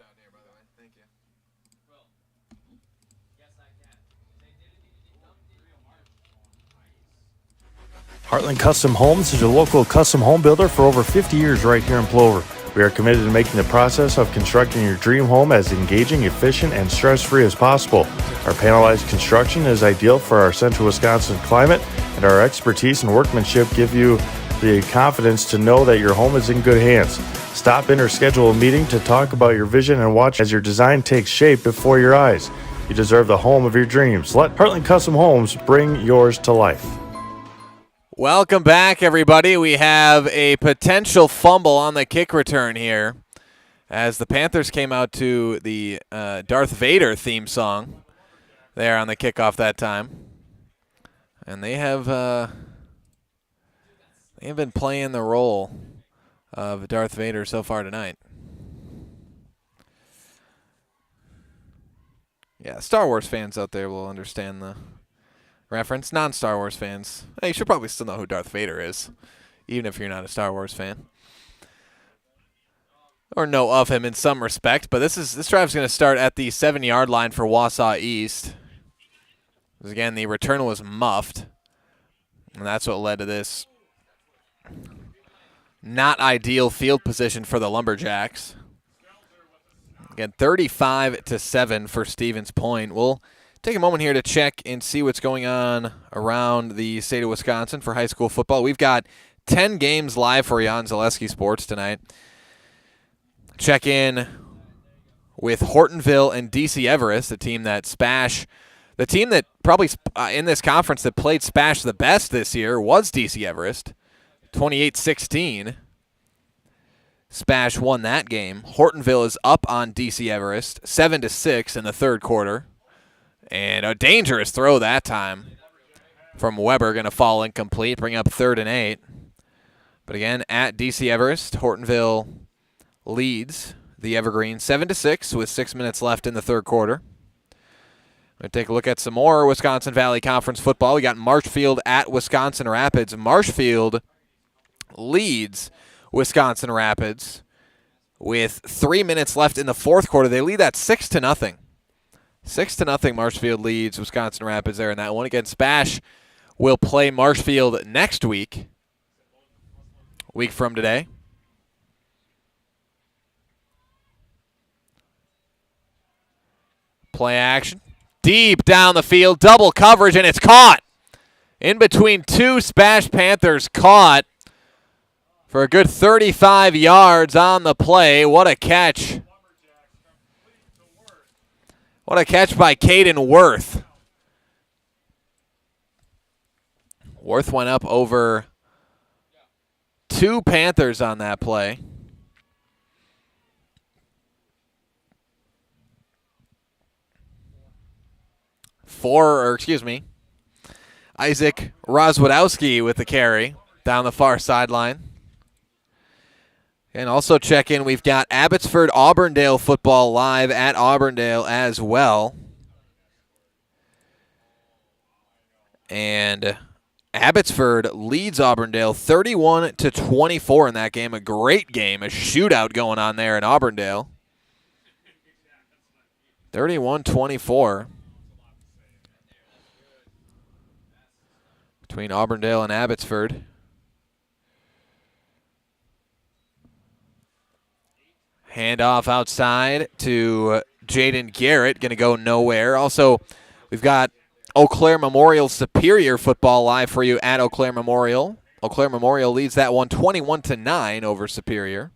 Heartland Custom Homes is your local custom home builder for over 50 years right here in Plover. We are committed to making the process of constructing your dream home as engaging, efficient, and stress-free as possible. Our panelized construction is ideal for our central Wisconsin climate, and our expertise and workmanship give you the confidence to know that your home is in good hands. Stop in or schedule a meeting to talk about your vision and watch as your design takes shape before your eyes. You deserve the home of your dreams. Let Heartland Custom Homes bring yours to life. Welcome back, everybody. We have a potential fumble on the kick return here as the Panthers came out to the Darth Vader theme song there on the kickoff that time. And they have been playing the role of Darth Vader so far tonight. Yeah, Star Wars fans out there will understand the reference. Non-Star Wars fans, you should probably still know who Darth Vader is, even if you're not a Star Wars fan, or know of him in some respect. But this drive's going to start at the 7-yard line for Wausau East. Because again, the return was muffed, and that's what led to this not ideal field position for the Lumberjacks. Again, 35-7 for Stevens Point. We'll take a moment here to check and see what's going on around the state of Wisconsin for high school football. We've got 10 games live for you on Zaleski Sports tonight. Check in with Hortonville and DC Everest, the team that probably in this conference that played SPASH the best this year was DC Everest, 28-16. SPASH won that game. Hortonville is up on DC Everest, 7-6 in the third quarter. And a dangerous throw that time from Weber, going to fall incomplete, bring up 3rd and 8. But again, at DC Everest, Hortonville leads the Evergreen 7-6 with 6 minutes left in the third quarter. We'll take a look at some more Wisconsin Valley Conference football. We got Marshfield at Wisconsin Rapids. Marshfield leads Wisconsin Rapids with 3 minutes left in the fourth quarter. They lead at 6-0. 6-0 Marshfield leads Wisconsin Rapids there in that one. Again, SPASH will play Marshfield next week from today. Play action. Deep down the field, double coverage, and it's caught. In between two SPASH Panthers, caught for a good 35 yards on the play. What a catch. What a catch by Caden Worth. Worth went up over two Panthers on that play. Isaac Rozwadowski with the carry down the far sideline. And also check in, we've got Abbotsford Auburndale football live at Auburndale as well. And Abbotsford leads Auburndale 31-24 in that game. A great game, a shootout going on there in Auburndale. 31-24. Between Auburndale and Abbotsford. Handoff outside to Jaden Garrett. Going to go nowhere. Also, we've got Eau Claire Memorial Superior football live for you at Eau Claire Memorial. Eau Claire Memorial leads that one 21-9 over Superior.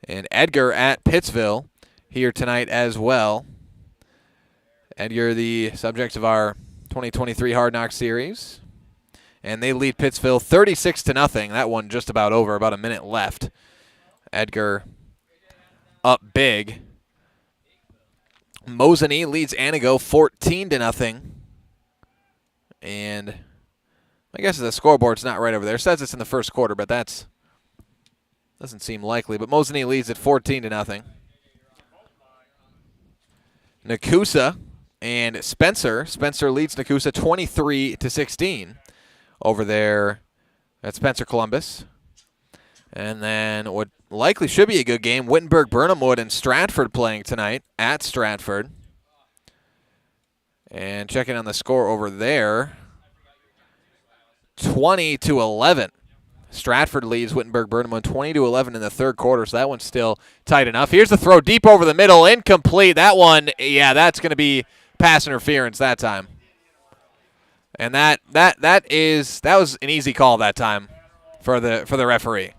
And Edgar at Pittsville here tonight as well. Edgar, the subject of our 2023 Hard Knocks series. And they lead Pittsville 36-0. That one just about over, about a minute left. Edgar up big. Mosinee leads Anago 14-0. And I guess the scoreboard's not right over there. It says it's in the first quarter, but that doesn't seem likely. But Mosinee leads at 14-0. Nakusa and Spencer. Spencer leads Nakusa 23-16 over there at Spencer Columbus. And then what likely should be a good game, Wittenberg-Burnhamwood and Stratford playing tonight at Stratford. And checking on the score over there, 20-11. Stratford leads Wittenberg-Burnhamwood 20-11 in the third quarter, so that one's still tight enough. Here's the throw deep over the middle, incomplete. That one, yeah, that's going to be pass interference that time. And that was an easy call that time for the referee.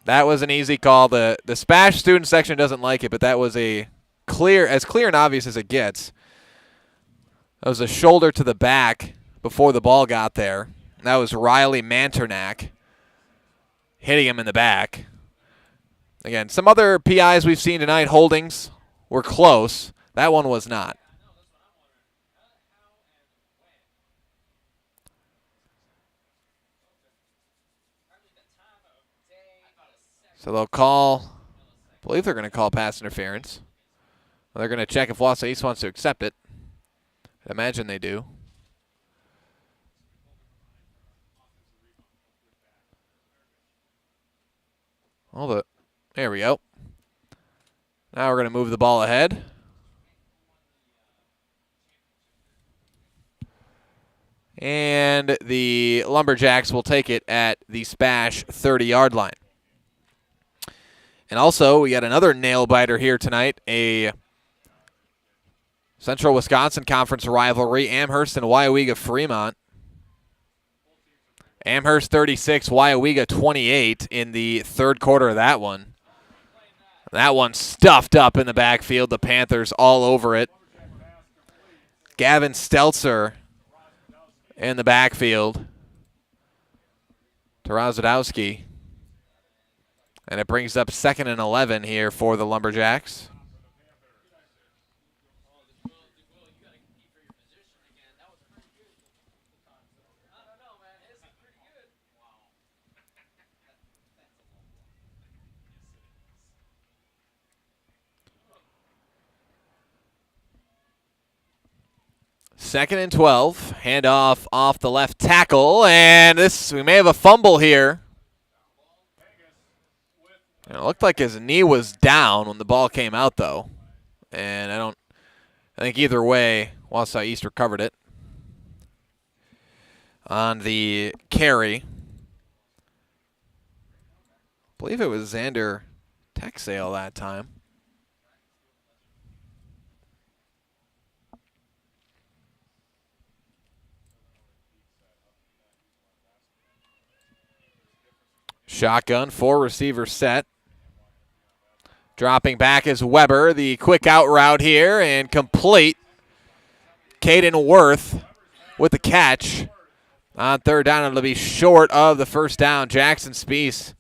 That was an easy call. The SPASH student section doesn't like it, but that was as clear and obvious as it gets. That was a shoulder to the back before the ball got there. That was Riley Manternack hitting him in the back. Again, some other PIs we've seen tonight, holdings, were close. That one was not. So they'll call, I believe they're going to call pass interference. They're going to check if Wausau East wants to accept it. I imagine they do. There we go. Now we're going to move the ball ahead. And the Lumberjacks will take it at the SPASH 30-yard line. And also, we got another nail-biter here tonight, a Central Wisconsin Conference rivalry, Amherst and Waiawega-Fremont. Amherst 36, Waiawega 28 in the third quarter of that one. That one stuffed up in the backfield. The Panthers all over it. Gavin Stelzer in the backfield to Rozwadowski. And it brings up 2nd and 11 here for the Lumberjacks. 2nd and 12. Handoff off the left tackle, and we may have a fumble here. And it looked like his knee was down when the ball came out, though. And I think either way, Wausau East recovered it. On the carry, I believe it was Xander Texale that time. Shotgun, 4 receivers set. Dropping back is Weber, the quick out route here, and complete. Caden Worth with the catch. On 3rd down, it'll be short of the first down. Jackson Spees,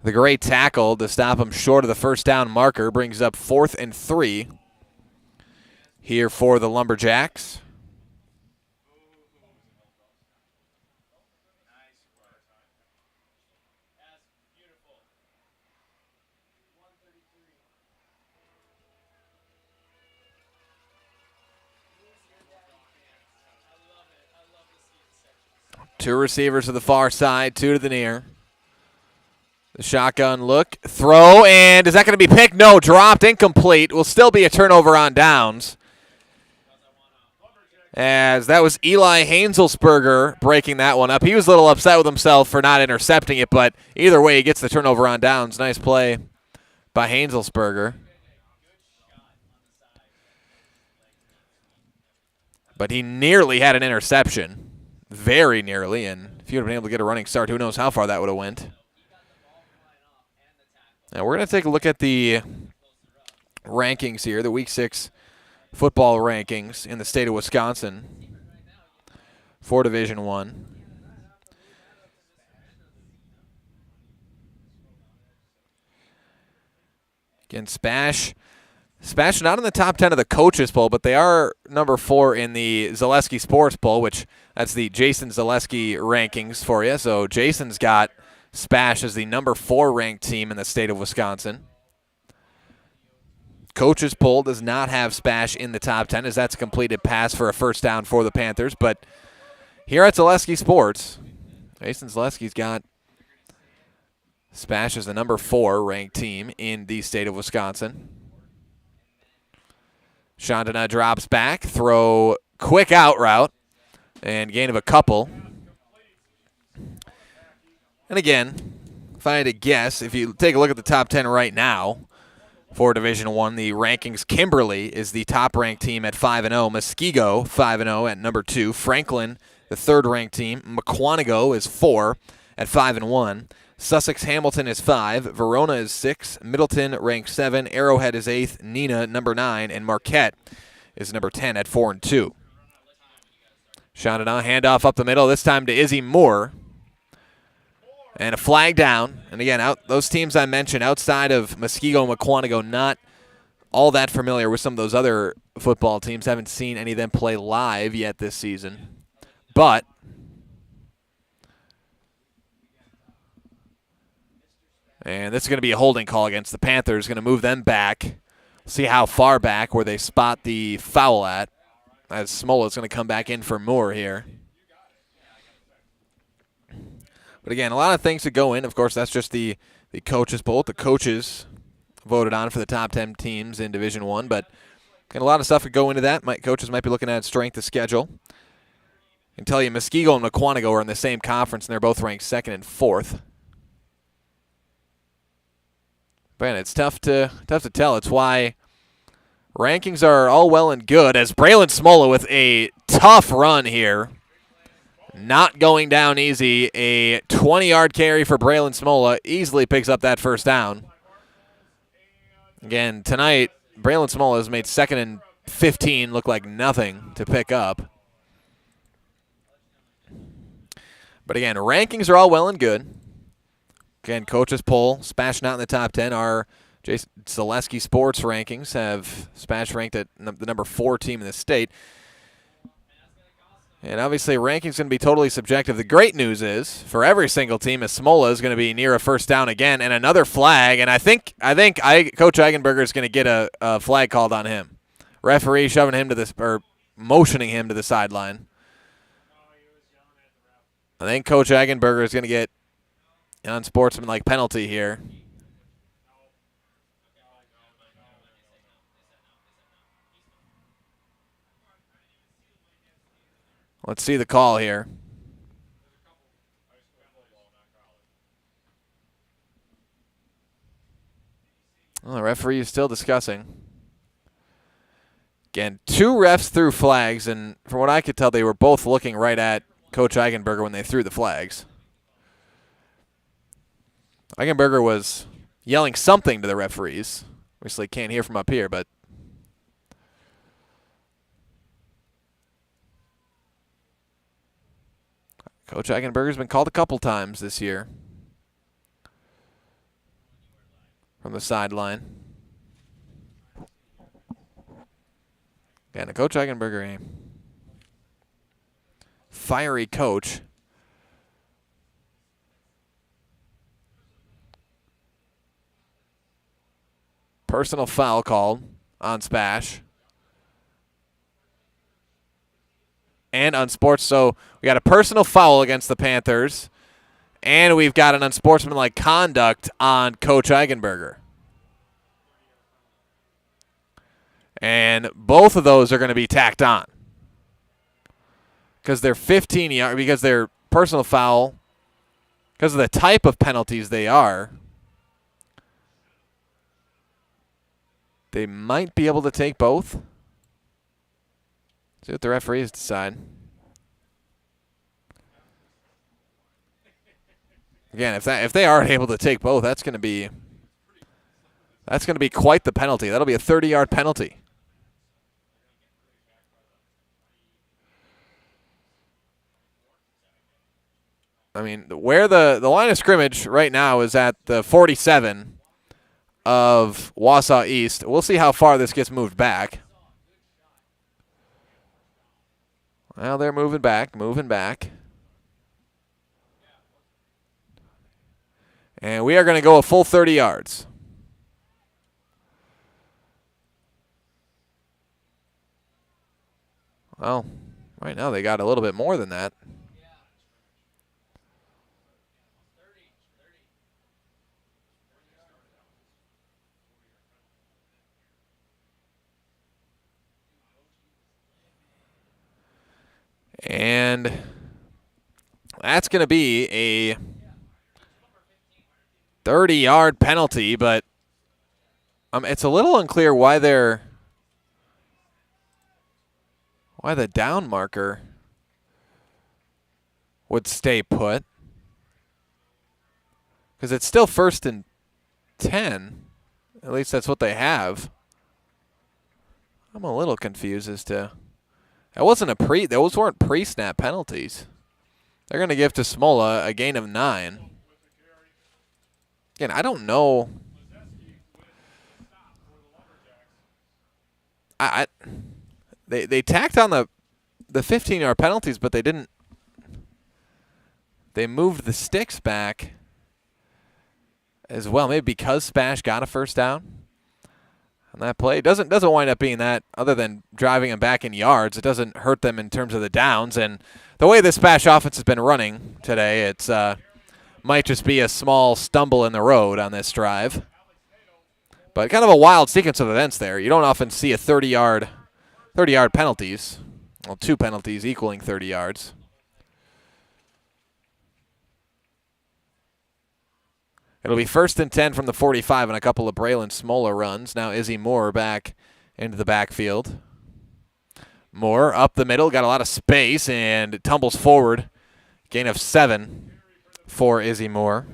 the great tackle to stop him short of the first down marker, brings up 4th and 3 here for the Lumberjacks. Two receivers to the far side, 2 to the near. The shotgun look, throw, and is that going to be picked? No, dropped, incomplete. Will still be a turnover on downs. As that was Eli Hanselsberger breaking that one up. He was a little upset with himself for not intercepting it, but either way, he gets the turnover on downs. Nice play by Hanselsberger. But he nearly had an interception. Very nearly, and if you would have been able to get a running start, who knows how far that would have went. Now we're going to take a look at the rankings here, the Week 6 football rankings in the state of Wisconsin for Division I. Again, SPASH not in the top 10 of the coaches poll, but they are number 4 in the Zaleski Sports poll, which that's the Jason Zaleski rankings for you. So Jason's got SPASH as the number 4 ranked team in the state of Wisconsin. Coaches poll does not have SPASH in the top 10, as that's a completed pass for a first down for the Panthers. But here at Zaleski Sports, Jason Zaleski's got SPASH as the number 4 ranked team in the state of Wisconsin. Chandana drops back, throw, quick out route, and gain of a couple. And again, if I had to guess, if you take a look at the top 10 right now for Division I, the rankings, Kimberly is the top-ranked team at 5-0. Muskego, 5-0 at number 2. Franklin, the third-ranked team. McQuantigo is 4 at 5-1. Sussex Hamilton is 5, Verona is 6, Middleton ranked 7, Arrowhead is 8th, Neenah number 9, and Marquette is number 10 at 4-2. Chandana handoff up the middle, this time to Izzy Moore. And a flag down. And again, those teams I mentioned outside of Muskego and McQuantigo, not all that familiar with some of those other football teams. Haven't seen any of them play live yet this season. But and this is going to be a holding call against the Panthers. Going to move them back. See how far back where they spot the foul at. As Smola's going to come back in for Moore here. But again, a lot of things to go in. Of course, that's just the coaches poll. The coaches voted on for the top 10 teams in Division I. But again, a lot of stuff could go into that. Coaches might be looking at strength of schedule. I can tell you Muskego and McQuantigo are in the same conference, and they're both ranked 2nd and 4th. Man, it's tough to tell. It's why rankings are all well and good, as Braylon Smola with a tough run here. Not going down easy. A 20-yard carry for Braylon Smola easily picks up that first down. Again, tonight, Braylon Smola has made 2nd and 15 look like nothing to pick up. But again, rankings are all well and good. Again, coaches poll, SPASH not in the top 10. Our Jason Zaleski Sports rankings have SPASH ranked at the number 4 team in the state. And obviously, rankings going to be totally subjective. The great news is, for every single team, is Smola is going to be near a first down again, and another flag. And I think Coach Eigenberger is going to get a flag called on him. Referee shoving him to this, or motioning him to the sideline. I think Coach Eggenberger is going to get an unsportsmanlike penalty here. Let's see the call here. Well, the referee is still discussing. Again, 2 refs threw flags, and from what I could tell, they were both looking right at Coach Eigenberger when they threw the flags. Eigenberger was yelling something to the referees. Obviously can't hear from up here, but Coach Eigenberger's been called a couple times this year from the sideline. Again, Coach Eigenberger, a fiery coach. Personal foul called on SPASH. And unsports. So we got a personal foul against the Panthers, and we've got an unsportsmanlike conduct on Coach Eigenberger. And both of those are going to be tacked on because they're 15 yards, because they're personal foul, because of the type of penalties they are. They might be able to take both. See what the referees decide. Again, if they aren't able to take both, that's going to be quite the penalty. That'll be a 30-yard penalty. I mean, where the line of scrimmage right now is at the 47 of Wausau East. We'll see how far this gets moved back. Well, they're moving back. And we are going to go a full 30 yards. Well, right now they got a little bit more than that. And that's going to be a 30-yard penalty, but it's a little unclear why the down marker would stay put, because it's still 1st and 10. At least that's what they have. I'm a little confused as to. Those weren't pre-snap penalties. They're going to give to Smola a gain of 9. Again, I don't know. They tacked on the 15-yard penalties, but they didn't. They moved the sticks back as well, maybe because SPASH got a first down. And that play doesn't wind up being that, other than driving them back in yards. It doesn't hurt them in terms of the downs. And the way the SPASH offense has been running today, it's might just be a small stumble in the road on this drive. But kind of a wild sequence of events there. You don't often see a 30-yard penalties. Well, 2 penalties equaling 30 yards. It'll be 1st and 10 from the 45 and a couple of Braylon Smola runs. Now Izzy Moore back into the backfield. Moore up the middle, got a lot of space, and tumbles forward. Gain of 7 for Izzy Moore.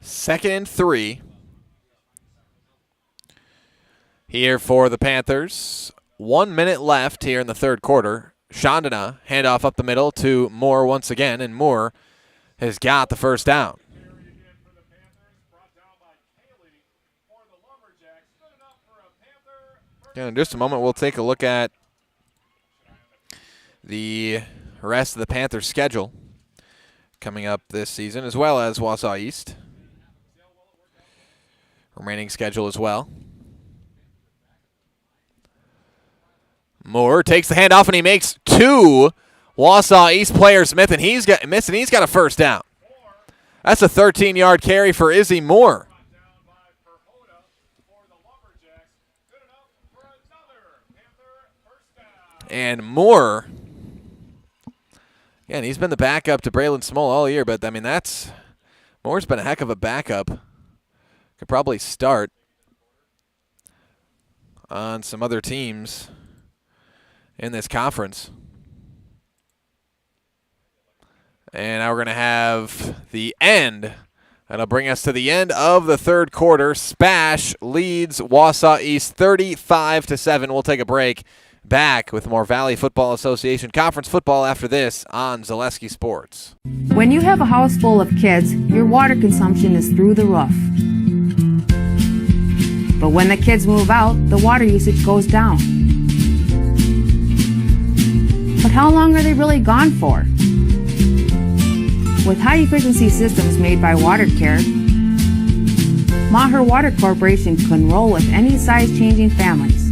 Second and 3 here for the Panthers. 1 minute left here in the third quarter. Chandana, handoff up the middle to Moore once again, and Moore has got the first down. In just a moment, we'll take a look at the rest of the Panthers' schedule coming up this season, as well as Wausau East. Remaining schedule as well. Moore takes the handoff, and he makes two Wausau East players miss, and he's got a first down. That's a 13-yard carry for Izzy Moore. And Moore, again, he's been the backup to Braylon Small all year, but, I mean, Moore's been a heck of a backup. Could probably start on some other teams in this conference. And now we're going to have the end. That'll bring us to the end of the third quarter. SPASH leads Wausau East 35-7. We'll take a break. Back with more Valley Football Association Conference football after this on Zaleski Sports. When you have a house full of kids, your water consumption is through the roof. But when the kids move out, the water usage goes down. But how long are they really gone for? With high-efficiency systems made by WaterCare, Maher Water Corporation can roll with any size-changing families.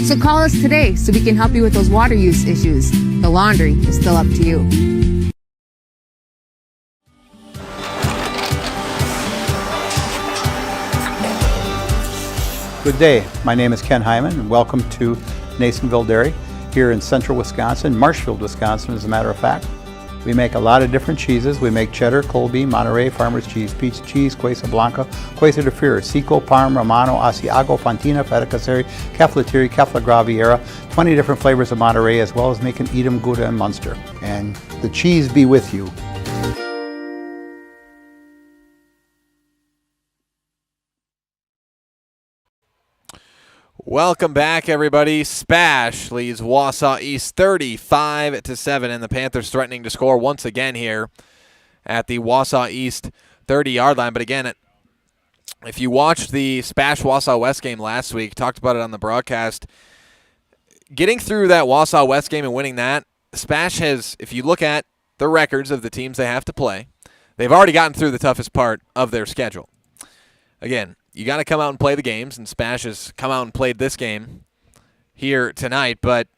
So call us today so we can help you with those water use issues. The laundry is still up to you. Good day. My name is Ken Hyman, and welcome to Nasonville Dairy here in central Wisconsin, Marshfield, Wisconsin, as a matter of fact. We make a lot of different cheeses. We make cheddar, Colby, Monterey, Farmer's Cheese, Peach Cheese, Quesa Blanca, Quesa de Freer, Seco, Parm, Romano, Asiago, Fontina, Feta Caseri, Caflateri, Cafla Graviera, 20 different flavors of Monterey, as well as making Edam, Gouda, and Munster. And the cheese be with you. Welcome back, everybody. SPASH leads Wausau East 35-7, and the Panthers threatening to score once again here at the Wausau East 30-yard line. But again, if you watched the SPASH Wausau West game last week, talked about it on the broadcast, getting through that Wausau West game and winning that, SPASH has, if you look at the records of the teams they have to play, they've already gotten through the toughest part of their schedule. Again, you got to come out and play the games, and SPASH has come out and played this game here tonight. But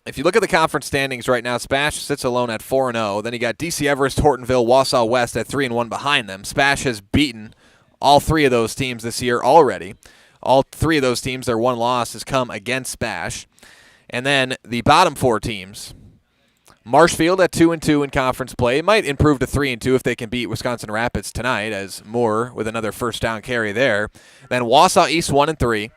if you look at the conference standings right now, SPASH sits alone at 4-0. Then you got DC Everest, Hortonville, Wausau West at 3-1 behind them. SPASH has beaten all three of those teams this year already. All three of those teams, their one loss has come against SPASH. And then the bottom four teams, Marshfield at 2-2 in conference play. Might improve to 3-2 if they can beat Wisconsin Rapids tonight, as Moore with another first down carry there. Then Wausau East 1-3.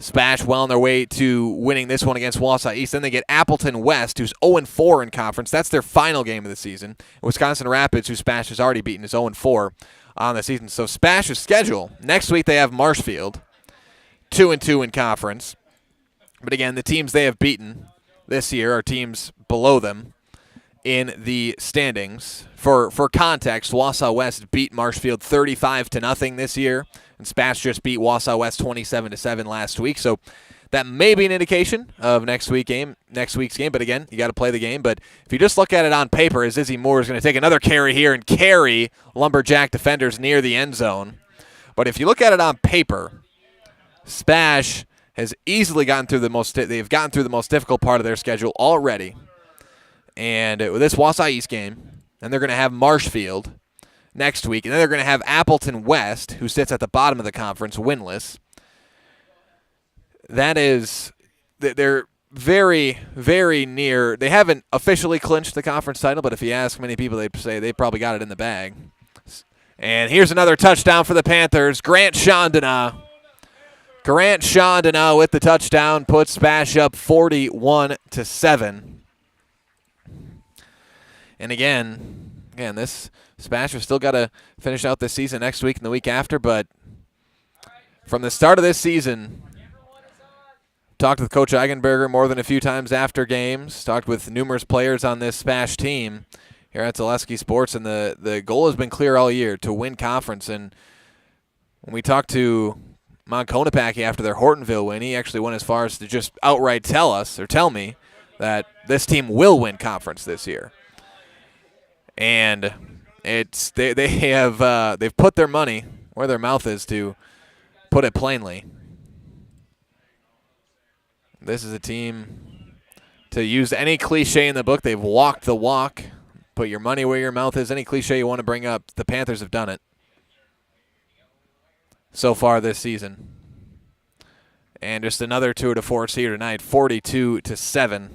SPASH well on their way to winning this one against Wausau East. Then they get Appleton West, who's 0-4 in conference. That's their final game of the season. Wisconsin Rapids, who SPASH has already beaten, is 0-4 on the season. So SPASH's schedule, next week they have Marshfield, 2-2 in conference. But again, the teams they have beaten this year are teams below them in the standings. For context, Wausau West beat Marshfield 35-0 this year, and SPASH just beat Wausau West 27-7 last week. So that may be an indication of next week's game. But again, you got to play the game. But if you just look at it on paper, as Izzy Moore is going to take another carry here and carry Lumberjack defenders near the end zone. But if you look at it on paper, SPASH has easily gotten through they've gotten through the most difficult part of their schedule already. And with this Wausau East game, then they're going to have Marshfield next week, and then they're going to have Appleton West, who sits at the bottom of the conference, winless. That is, they're very, very near. They haven't officially clinched the conference title, but if you ask many people, they'd say they probably got it in the bag. And here's another touchdown for the Panthers. Grant Chandana with the touchdown puts SPASH up 41-7. And again, this SPASH has still got to finish out this season next week and the week after. But from the start of this season, talked with Coach Eigenberger more than a few times after games, talked with numerous players on this SPASH team here at Zaleski Sports, and the goal has been clear all year, to win conference. And when we talked to Monconopackie after their Hortonville win. He actually went as far as to just outright tell me that this team will win conference this year. And they've put their money where their mouth is, to put it plainly. This is a team, to use any cliche in the book, they've walked the walk. Put your money where your mouth is. Any cliche you want to bring up, the Panthers have done it so far this season. And just another tour de force here tonight, 42-7.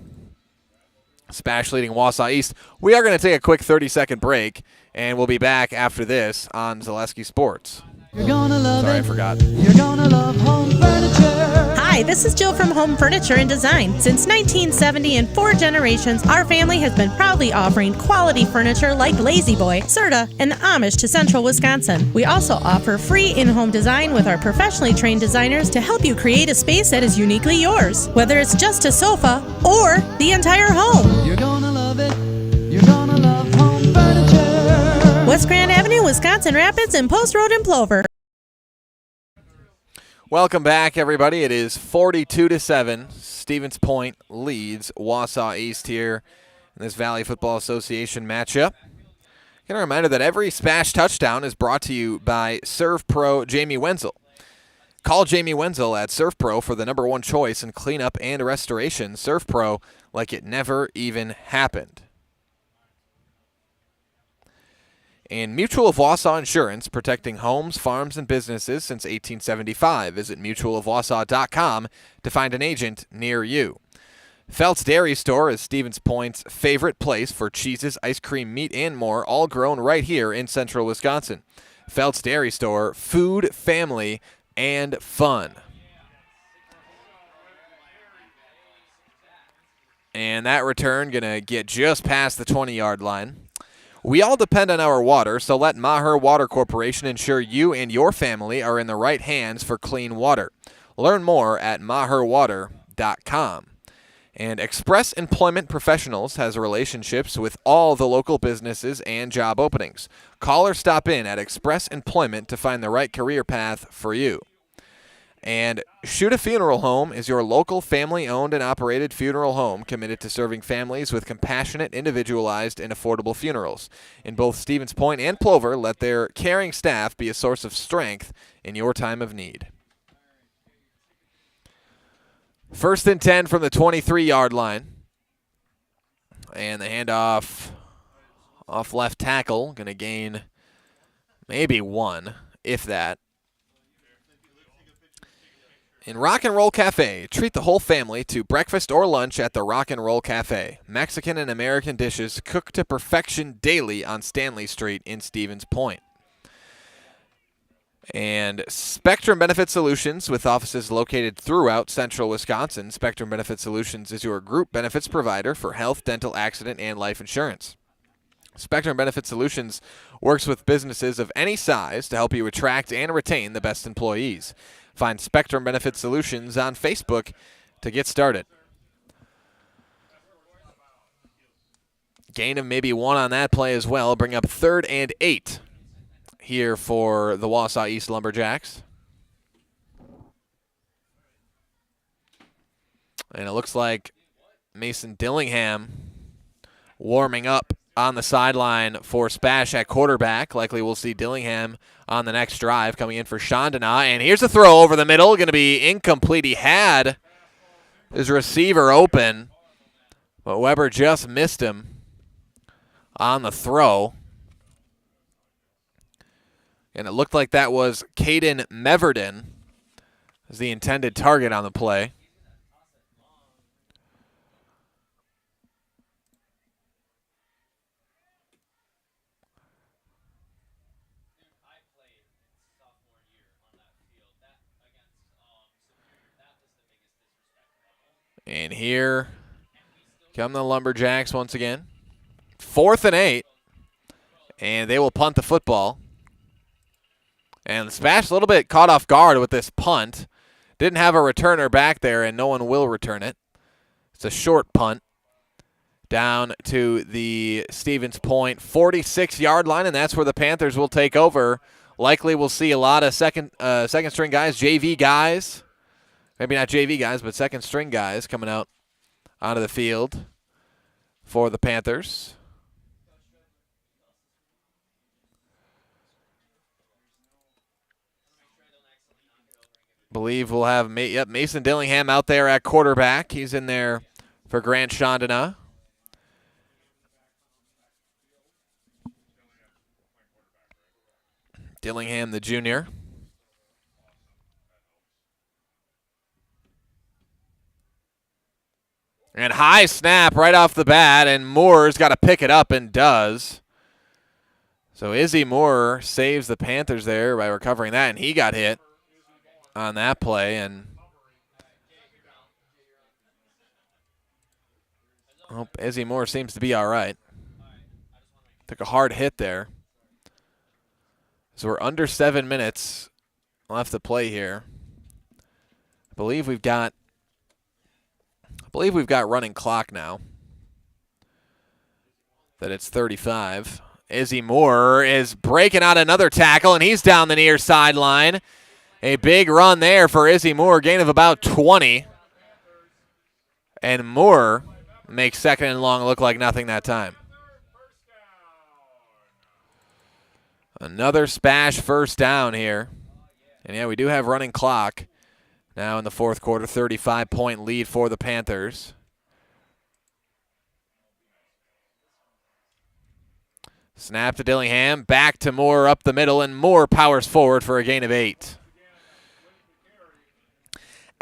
SPASH leading Wausau East. We are going to take a quick 30-second break, and we'll be back after this on Zaleski Sports. You're gonna love Sorry, it. I forgot. You're gonna love home furniture. Hi, this is Jill from Home Furniture and Design. Since 1970 and 4 generations, our family has been proudly offering quality furniture like Lazy Boy, Serta, and the Amish to Central Wisconsin. We also offer free in-home design with our professionally trained designers to help you create a space that is uniquely yours, whether it's just a sofa or the entire home. You're gonna love it. You're gonna love home furniture. West Grand Avenue, Wisconsin Rapids, and Post Road in Plover. Welcome back, everybody. It is 42-7. Stevens Point leads Wausau East here in this Valley Football Association matchup. Get a reminder that every SPASH touchdown is brought to you by Serve Pro Jamie Wenzel. Call Jamie Wenzel at Serve Pro for the #1 choice in cleanup and restoration. Serve Pro like it never even happened. And Mutual of Wausau Insurance, protecting homes, farms, and businesses since 1875. Visit mutualofwausau.com to find an agent near you. Felt's Dairy Store is Stevens Point's favorite place for cheeses, ice cream, meat, and more, all grown right here in central Wisconsin. Felt's Dairy Store, food, family, and fun. And that return going to get just past the 20-yard line. We all depend on our water, so let Maher Water Corporation ensure you and your family are in the right hands for clean water. Learn more at maherwater.com. And Express Employment Professionals has relationships with all the local businesses and job openings. Call or stop in at Express Employment to find the right career path for you. And Shoot a Funeral Home is your local family-owned and operated funeral home committed to serving families with compassionate, individualized, and affordable funerals. In both Stevens Point and Plover, let their caring staff be a source of strength in your time of need. 1st and 10 from the 23-yard line. And the handoff off left tackle. Going to gain maybe 1, if that. In Rock and Roll Cafe, treat the whole family to breakfast or lunch at the Rock and Roll Cafe. Mexican and American dishes cooked to perfection daily on Stanley Street in Stevens Point. And Spectrum Benefit Solutions, with offices located throughout central Wisconsin. Spectrum Benefit Solutions is your group benefits provider for health, dental, accident, and life insurance. Spectrum Benefit Solutions works with businesses of any size to help you attract and retain the best employees. Find Spectrum Benefit Solutions on Facebook to get started. Gain of maybe 1 on that play as well. Bring up 3rd and 8 here for the Wausau East Lumberjacks. And it looks like Mason Dillingham warming up on the sideline for SPASH at quarterback. Likely we'll see Dillingham on the next drive coming in for Chandana. And here's a throw over the middle. Going to be incomplete. He had his receiver open, but Weber just missed him on the throw. And it looked like that was Caden Meverden as the intended target on the play. And here come the Lumberjacks once again. 4th and 8. And they will punt the football. And the SPASH a little bit caught off guard with this punt. Didn't have a returner back there, and no one will return it. It's a short punt down to the Stevens Point 46-yard line, and that's where the Panthers will take over. Likely we'll see a lot of second string guys, JV guys. Maybe not JV guys, but second string guys coming out onto the field for the Panthers. Believe we'll have Mason Dillingham out there at quarterback. He's in there for Grant Chandana. Dillingham, the junior. And high snap right off the bat, and Moore's got to pick it up and does. So Izzy Moore saves the Panthers there by recovering that, and he got hit on that play. And Izzy Moore seems to be all right. Took a hard hit there. So we're under 7 minutes left to play here. I believe we've got running clock now. That it's 35. Izzy Moore is breaking out another tackle, and he's down the near sideline. A big run there for Izzy Moore, gain of about 20. And Moore makes second and long look like nothing that time. Another SPASH first down here. And yeah, we do have running clock now in the fourth quarter. 35-point lead for the Panthers. Snap to Dillingham. Back to Moore up the middle, and Moore powers forward for a gain of 8.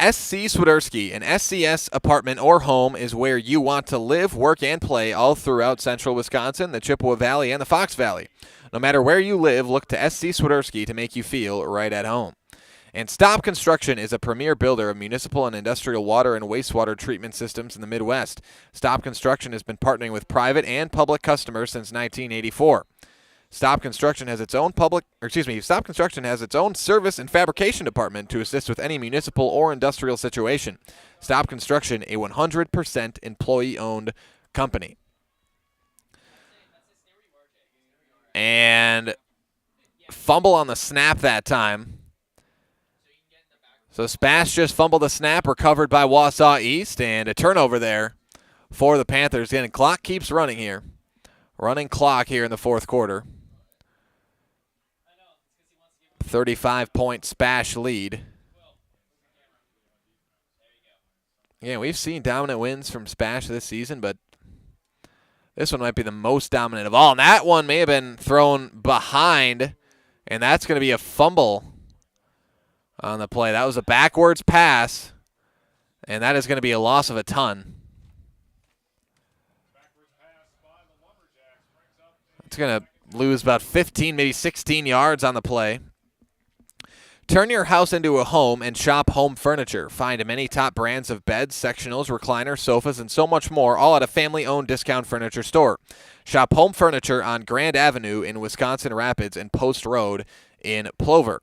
SC Swiderski, an SCS apartment or home, is where you want to live, work, and play all throughout central Wisconsin, the Chippewa Valley, and the Fox Valley. No matter where you live, look to SC Swiderski to make you feel right at home. And Stop Construction is a premier builder of municipal and industrial water and wastewater treatment systems in the Midwest. Stop Construction has been partnering with private and public customers since 1984. Stop Construction has its own service and fabrication department to assist with any municipal or industrial situation. Stop Construction, a 100% employee-owned company. And fumble on the snap that time. So SPASH just fumbled the snap, recovered by Wausau East, and a turnover there for the Panthers. And clock keeps running here. Running clock here in the fourth quarter. 35-point SPASH lead. Yeah, we've seen dominant wins from SPASH this season, but this one might be the most dominant of all. And that one may have been thrown behind, and that's going to be a fumble on the play. That was a backwards pass, and that is going to be a loss of a ton. It's going to lose about 15, maybe 16 yards on the play. Turn your house into a home and shop Home Furniture. Find many top brands of beds, sectionals, recliners, sofas, and so much more, all at a family-owned discount furniture store. Shop Home Furniture on Grand Avenue in Wisconsin Rapids and Post Road in Plover.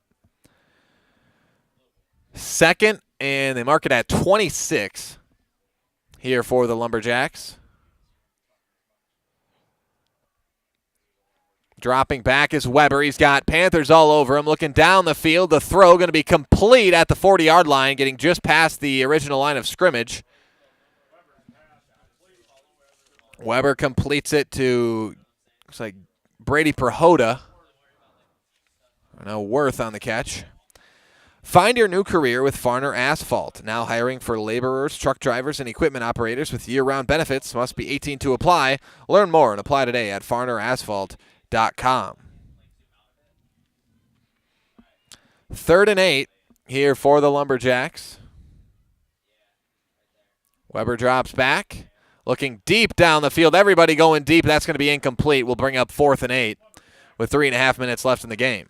Second, and they mark it at 26 here for the Lumberjacks. Dropping back is Weber. He's got Panthers all over him. Looking down the field. The throw going to be complete at the 40-yard line, getting just past the original line of scrimmage. Weber completes it to, looks like, Brady Prohoda. No Worth on the catch. Find your new career with Farner Asphalt. Now hiring for laborers, truck drivers, and equipment operators with year-round benefits. Must be 18 to apply. Learn more and apply today at farnerasphalt.com. 3rd and 8 here for the Lumberjacks. Weber drops back. Looking deep down the field. Everybody going deep. That's going to be incomplete. We'll bring up 4th and 8 with 3.5 minutes left in the game.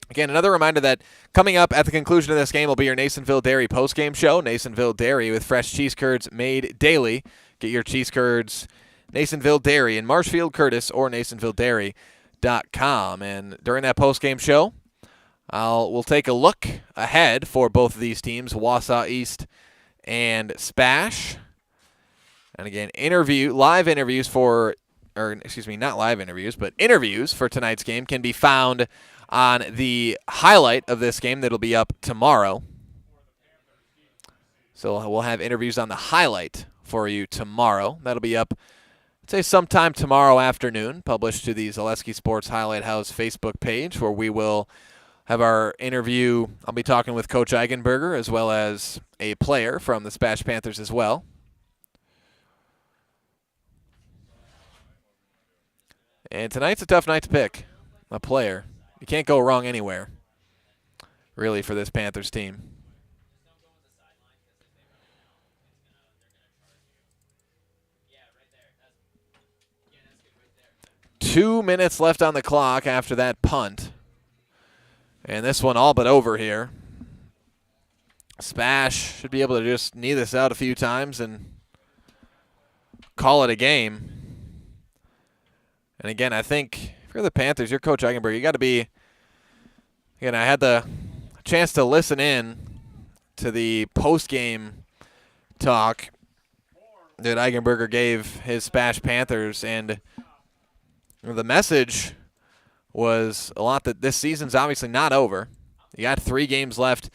Again, another reminder that coming up at the conclusion of this game will be your Nasonville Dairy postgame show. Nasonville Dairy with fresh cheese curds made daily. Get your cheese curds, Nasonville Dairy in Marshfield, Curtis, or NasonvilleDairy.com. And during that postgame show, we'll take a look ahead for both of these teams, Wausau East and SPASH. And again, live interviews for, or excuse me, not live interviews, but interviews for tonight's game can be found on the highlight of this game that'll be up tomorrow. So we'll have interviews on the highlight for you tomorrow. That'll be up, I'd say, sometime tomorrow afternoon, published to the Zaleski Sports Highlight House Facebook page, where we will have our interview. I'll be talking with Coach Eigenberger as well as a player from the SPASH Panthers as well. And tonight's a tough night to pick a player. You can't go wrong anywhere, really, for this Panthers team. Two minutes left on the clock after that punt. And this one all but over here. SPASH should be able to just knee this out a few times and call it a game. And again, I think if you're the Panthers, you're Coach Eigenberg, you got to be, again, I had the chance to listen in to the post-game talk that Eigenberger gave his SPASH Panthers, and the message was a lot that this season's obviously not over. You got 3 games left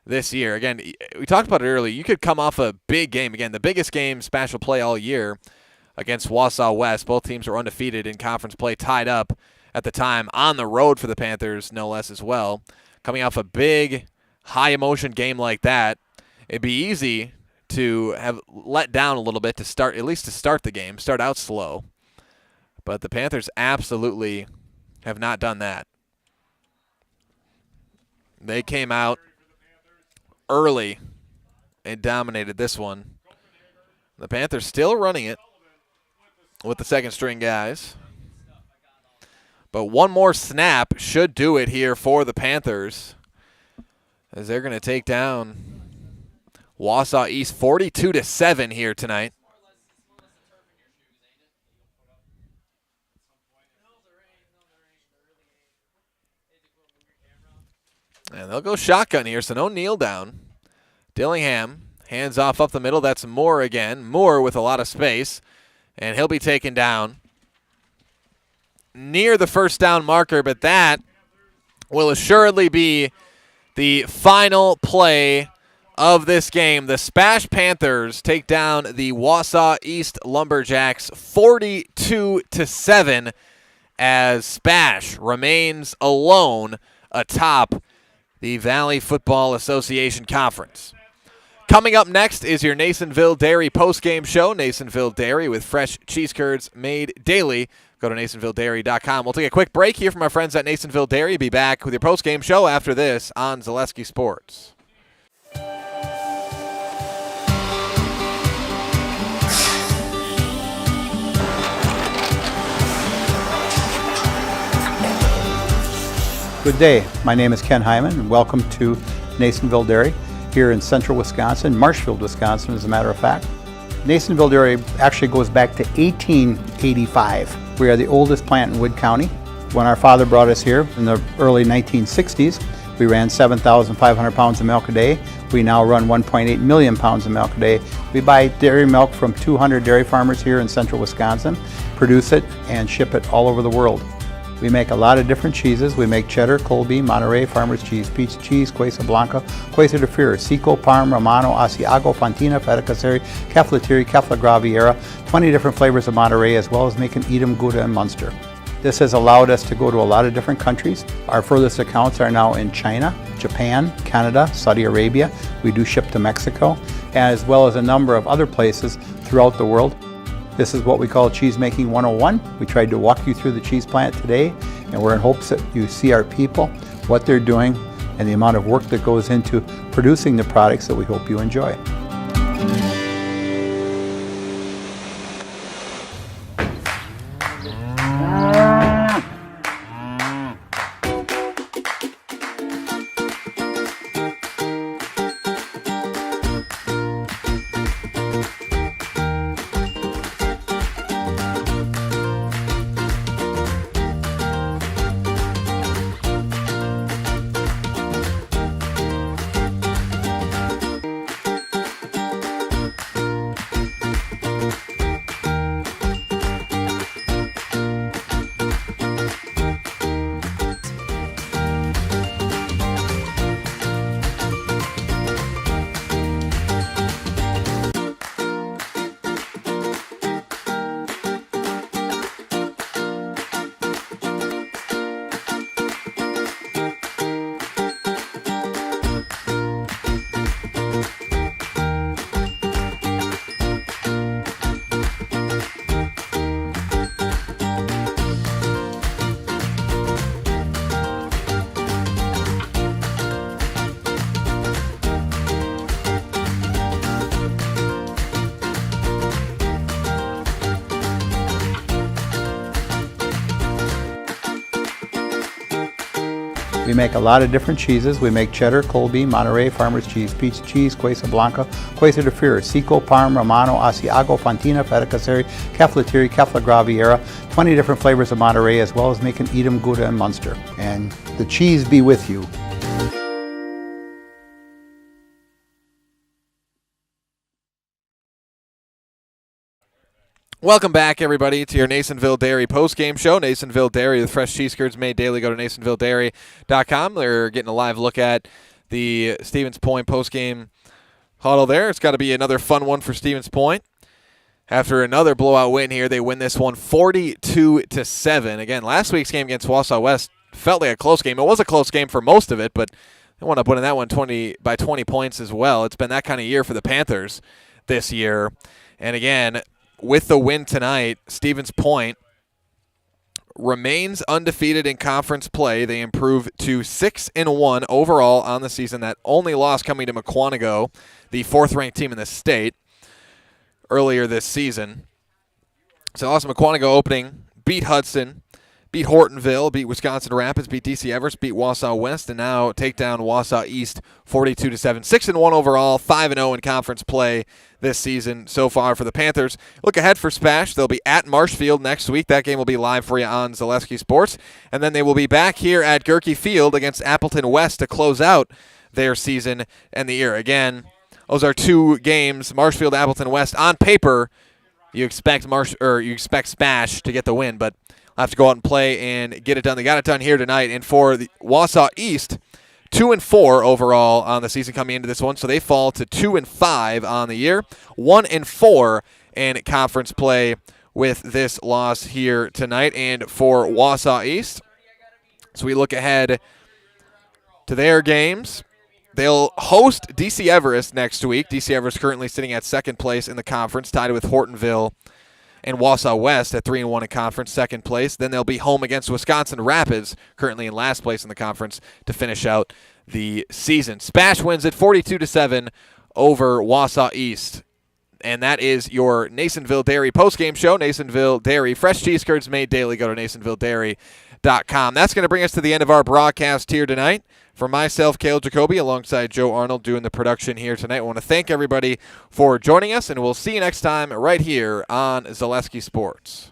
this year. Again, we talked about it earlier. You could come off a big game. Again, the biggest game SPASH will play all year against Wausau West. Both teams are undefeated in conference play, tied up at the time on the road for the Panthers, no less as well. Coming off a big, high-emotion game like that, it'd be easy to have let down a little bit to start, at least to start the game, start out slow. But the Panthers absolutely have not done that. They came out early and dominated this one. The Panthers still running it with the second-string guys. But one more snap should do it here for the Panthers, as they're going to take down Wausau East 42-7 here tonight. And they'll go shotgun here, so no kneel down. Dillingham hands off up the middle. That's Moore again. Moore with a lot of space. And he'll be taken down near the first down marker, but that will assuredly be the final play of this game. The SPASH Panthers take down the Wausau East Lumberjacks 42-7 as SPASH remains alone atop the Valley Football Association Conference. Coming up next is your Nasonville Dairy postgame show. Nasonville Dairy with fresh cheese curds made daily. Go to NasonvilleDairy.com. We'll take a quick break here from our friends at Nasonville Dairy. Be back with your postgame show after this on Zaleski Sports. Good day. My name is Ken Hyman, and welcome to Nasonville Dairy here in central Wisconsin, Marshfield, Wisconsin, as a matter of fact. Nasonville Dairy actually goes back to 1885. We are the oldest plant in Wood County. When our father brought us here in the early 1960s, we ran 7,500 pounds of milk a day. We now run 1.8 million pounds of milk a day. We buy dairy milk from 200 dairy farmers here in central Wisconsin, produce it, and ship it all over the world. We make a lot of different cheeses. We make cheddar, Colby, Monterey, Farmer's Cheese, Pizza Cheese, Quesa Blanca, Quesa de Freer, Seco, Parm, Romano, Asiago, Fontina, Feta Caseri, Caflateri, Cafla Graviera, 20 different flavors of Monterey, as well as making Edam, Gouda, and Munster. This has allowed us to go to a lot of different countries. Our furthest accounts are now in China, Japan, Canada, Saudi Arabia. We do ship to Mexico, as well as a number of other places throughout the world. This is what we call Cheese Making 101. We tried to walk you through the cheese plant today, and we're in hopes that you see our people, what they're doing, and the amount of work that goes into producing the products that we hope you enjoy. We make a lot of different cheeses. We make cheddar, Colby, Monterey, Farmer's Cheese, Pizza Cheese, Quesa Blanca, Quesa de Fir, Seco, Parm, Romano, Asiago, Fontina, Feta Caseri, Cafetieri, Cafla Graviera, 20 different flavors of Monterey, as well as making Edam, Gouda, and Munster. And the cheese be with you. Welcome back, everybody, to your Nasonville Dairy postgame show. Nasonville Dairy, the fresh cheese curds made daily. Go to NasonvilleDairy.com. They're getting a live look at the Stevens Point postgame huddle there. It's got to be another fun one for Stevens Point. After another blowout win here, they win this one 42-7. Again, last week's game against Wausau West felt like a close game. It was a close game for most of it, but they wound up winning that one 20 points as well. It's been that kind of year for the Panthers this year. And again, with the win tonight, Stevens Point remains undefeated in conference play. They improve to 6-1 overall on the season. That only loss coming to Mukwonago, the fourth-ranked team in the state, earlier this season. So lost to Mukwonago opening, beat Hudson, beat Hortonville, beat Wisconsin Rapids, beat DC Everest, beat Wausau West, and now take down Wausau East 42-7. 6-1 overall, 5-0 in conference play this season so far for the Panthers. Look ahead for SPASH. They'll be at Marshfield next week. That game will be live for you on Zaleski Sports. And then they will be back here at Gerke Field against Appleton West to close out their season and the year. Again, those are two games, Marshfield, Appleton West. On paper, you expect SPASH to get the win, but I'll have to go out and play and get it done. They got it done here tonight. And for the Wausau East, 2-4 overall on the season coming into this one, so they fall to 2-5 on the year, 1-4 in conference play with this loss here tonight. And for Wausau East, so we look ahead to their games. They'll host DC Everest next week. DC Everest currently sitting at second place in the conference, tied with Hortonville and Wausau West at 3-1 in conference, second place. Then they'll be home against Wisconsin Rapids, currently in last place in the conference, to finish out the season. SPASH wins it 42-7 over Wausau East. And that is your Nasonville Dairy postgame show. Nasonville Dairy, fresh cheese curds made daily. Go to NasonvilleDairy.com. That's going to bring us to the end of our broadcast here tonight. For myself, Cale Jacoby, alongside Joe Arnold doing the production here tonight. I want to thank everybody for joining us, and we'll see you next time right here on Zaleski Sports.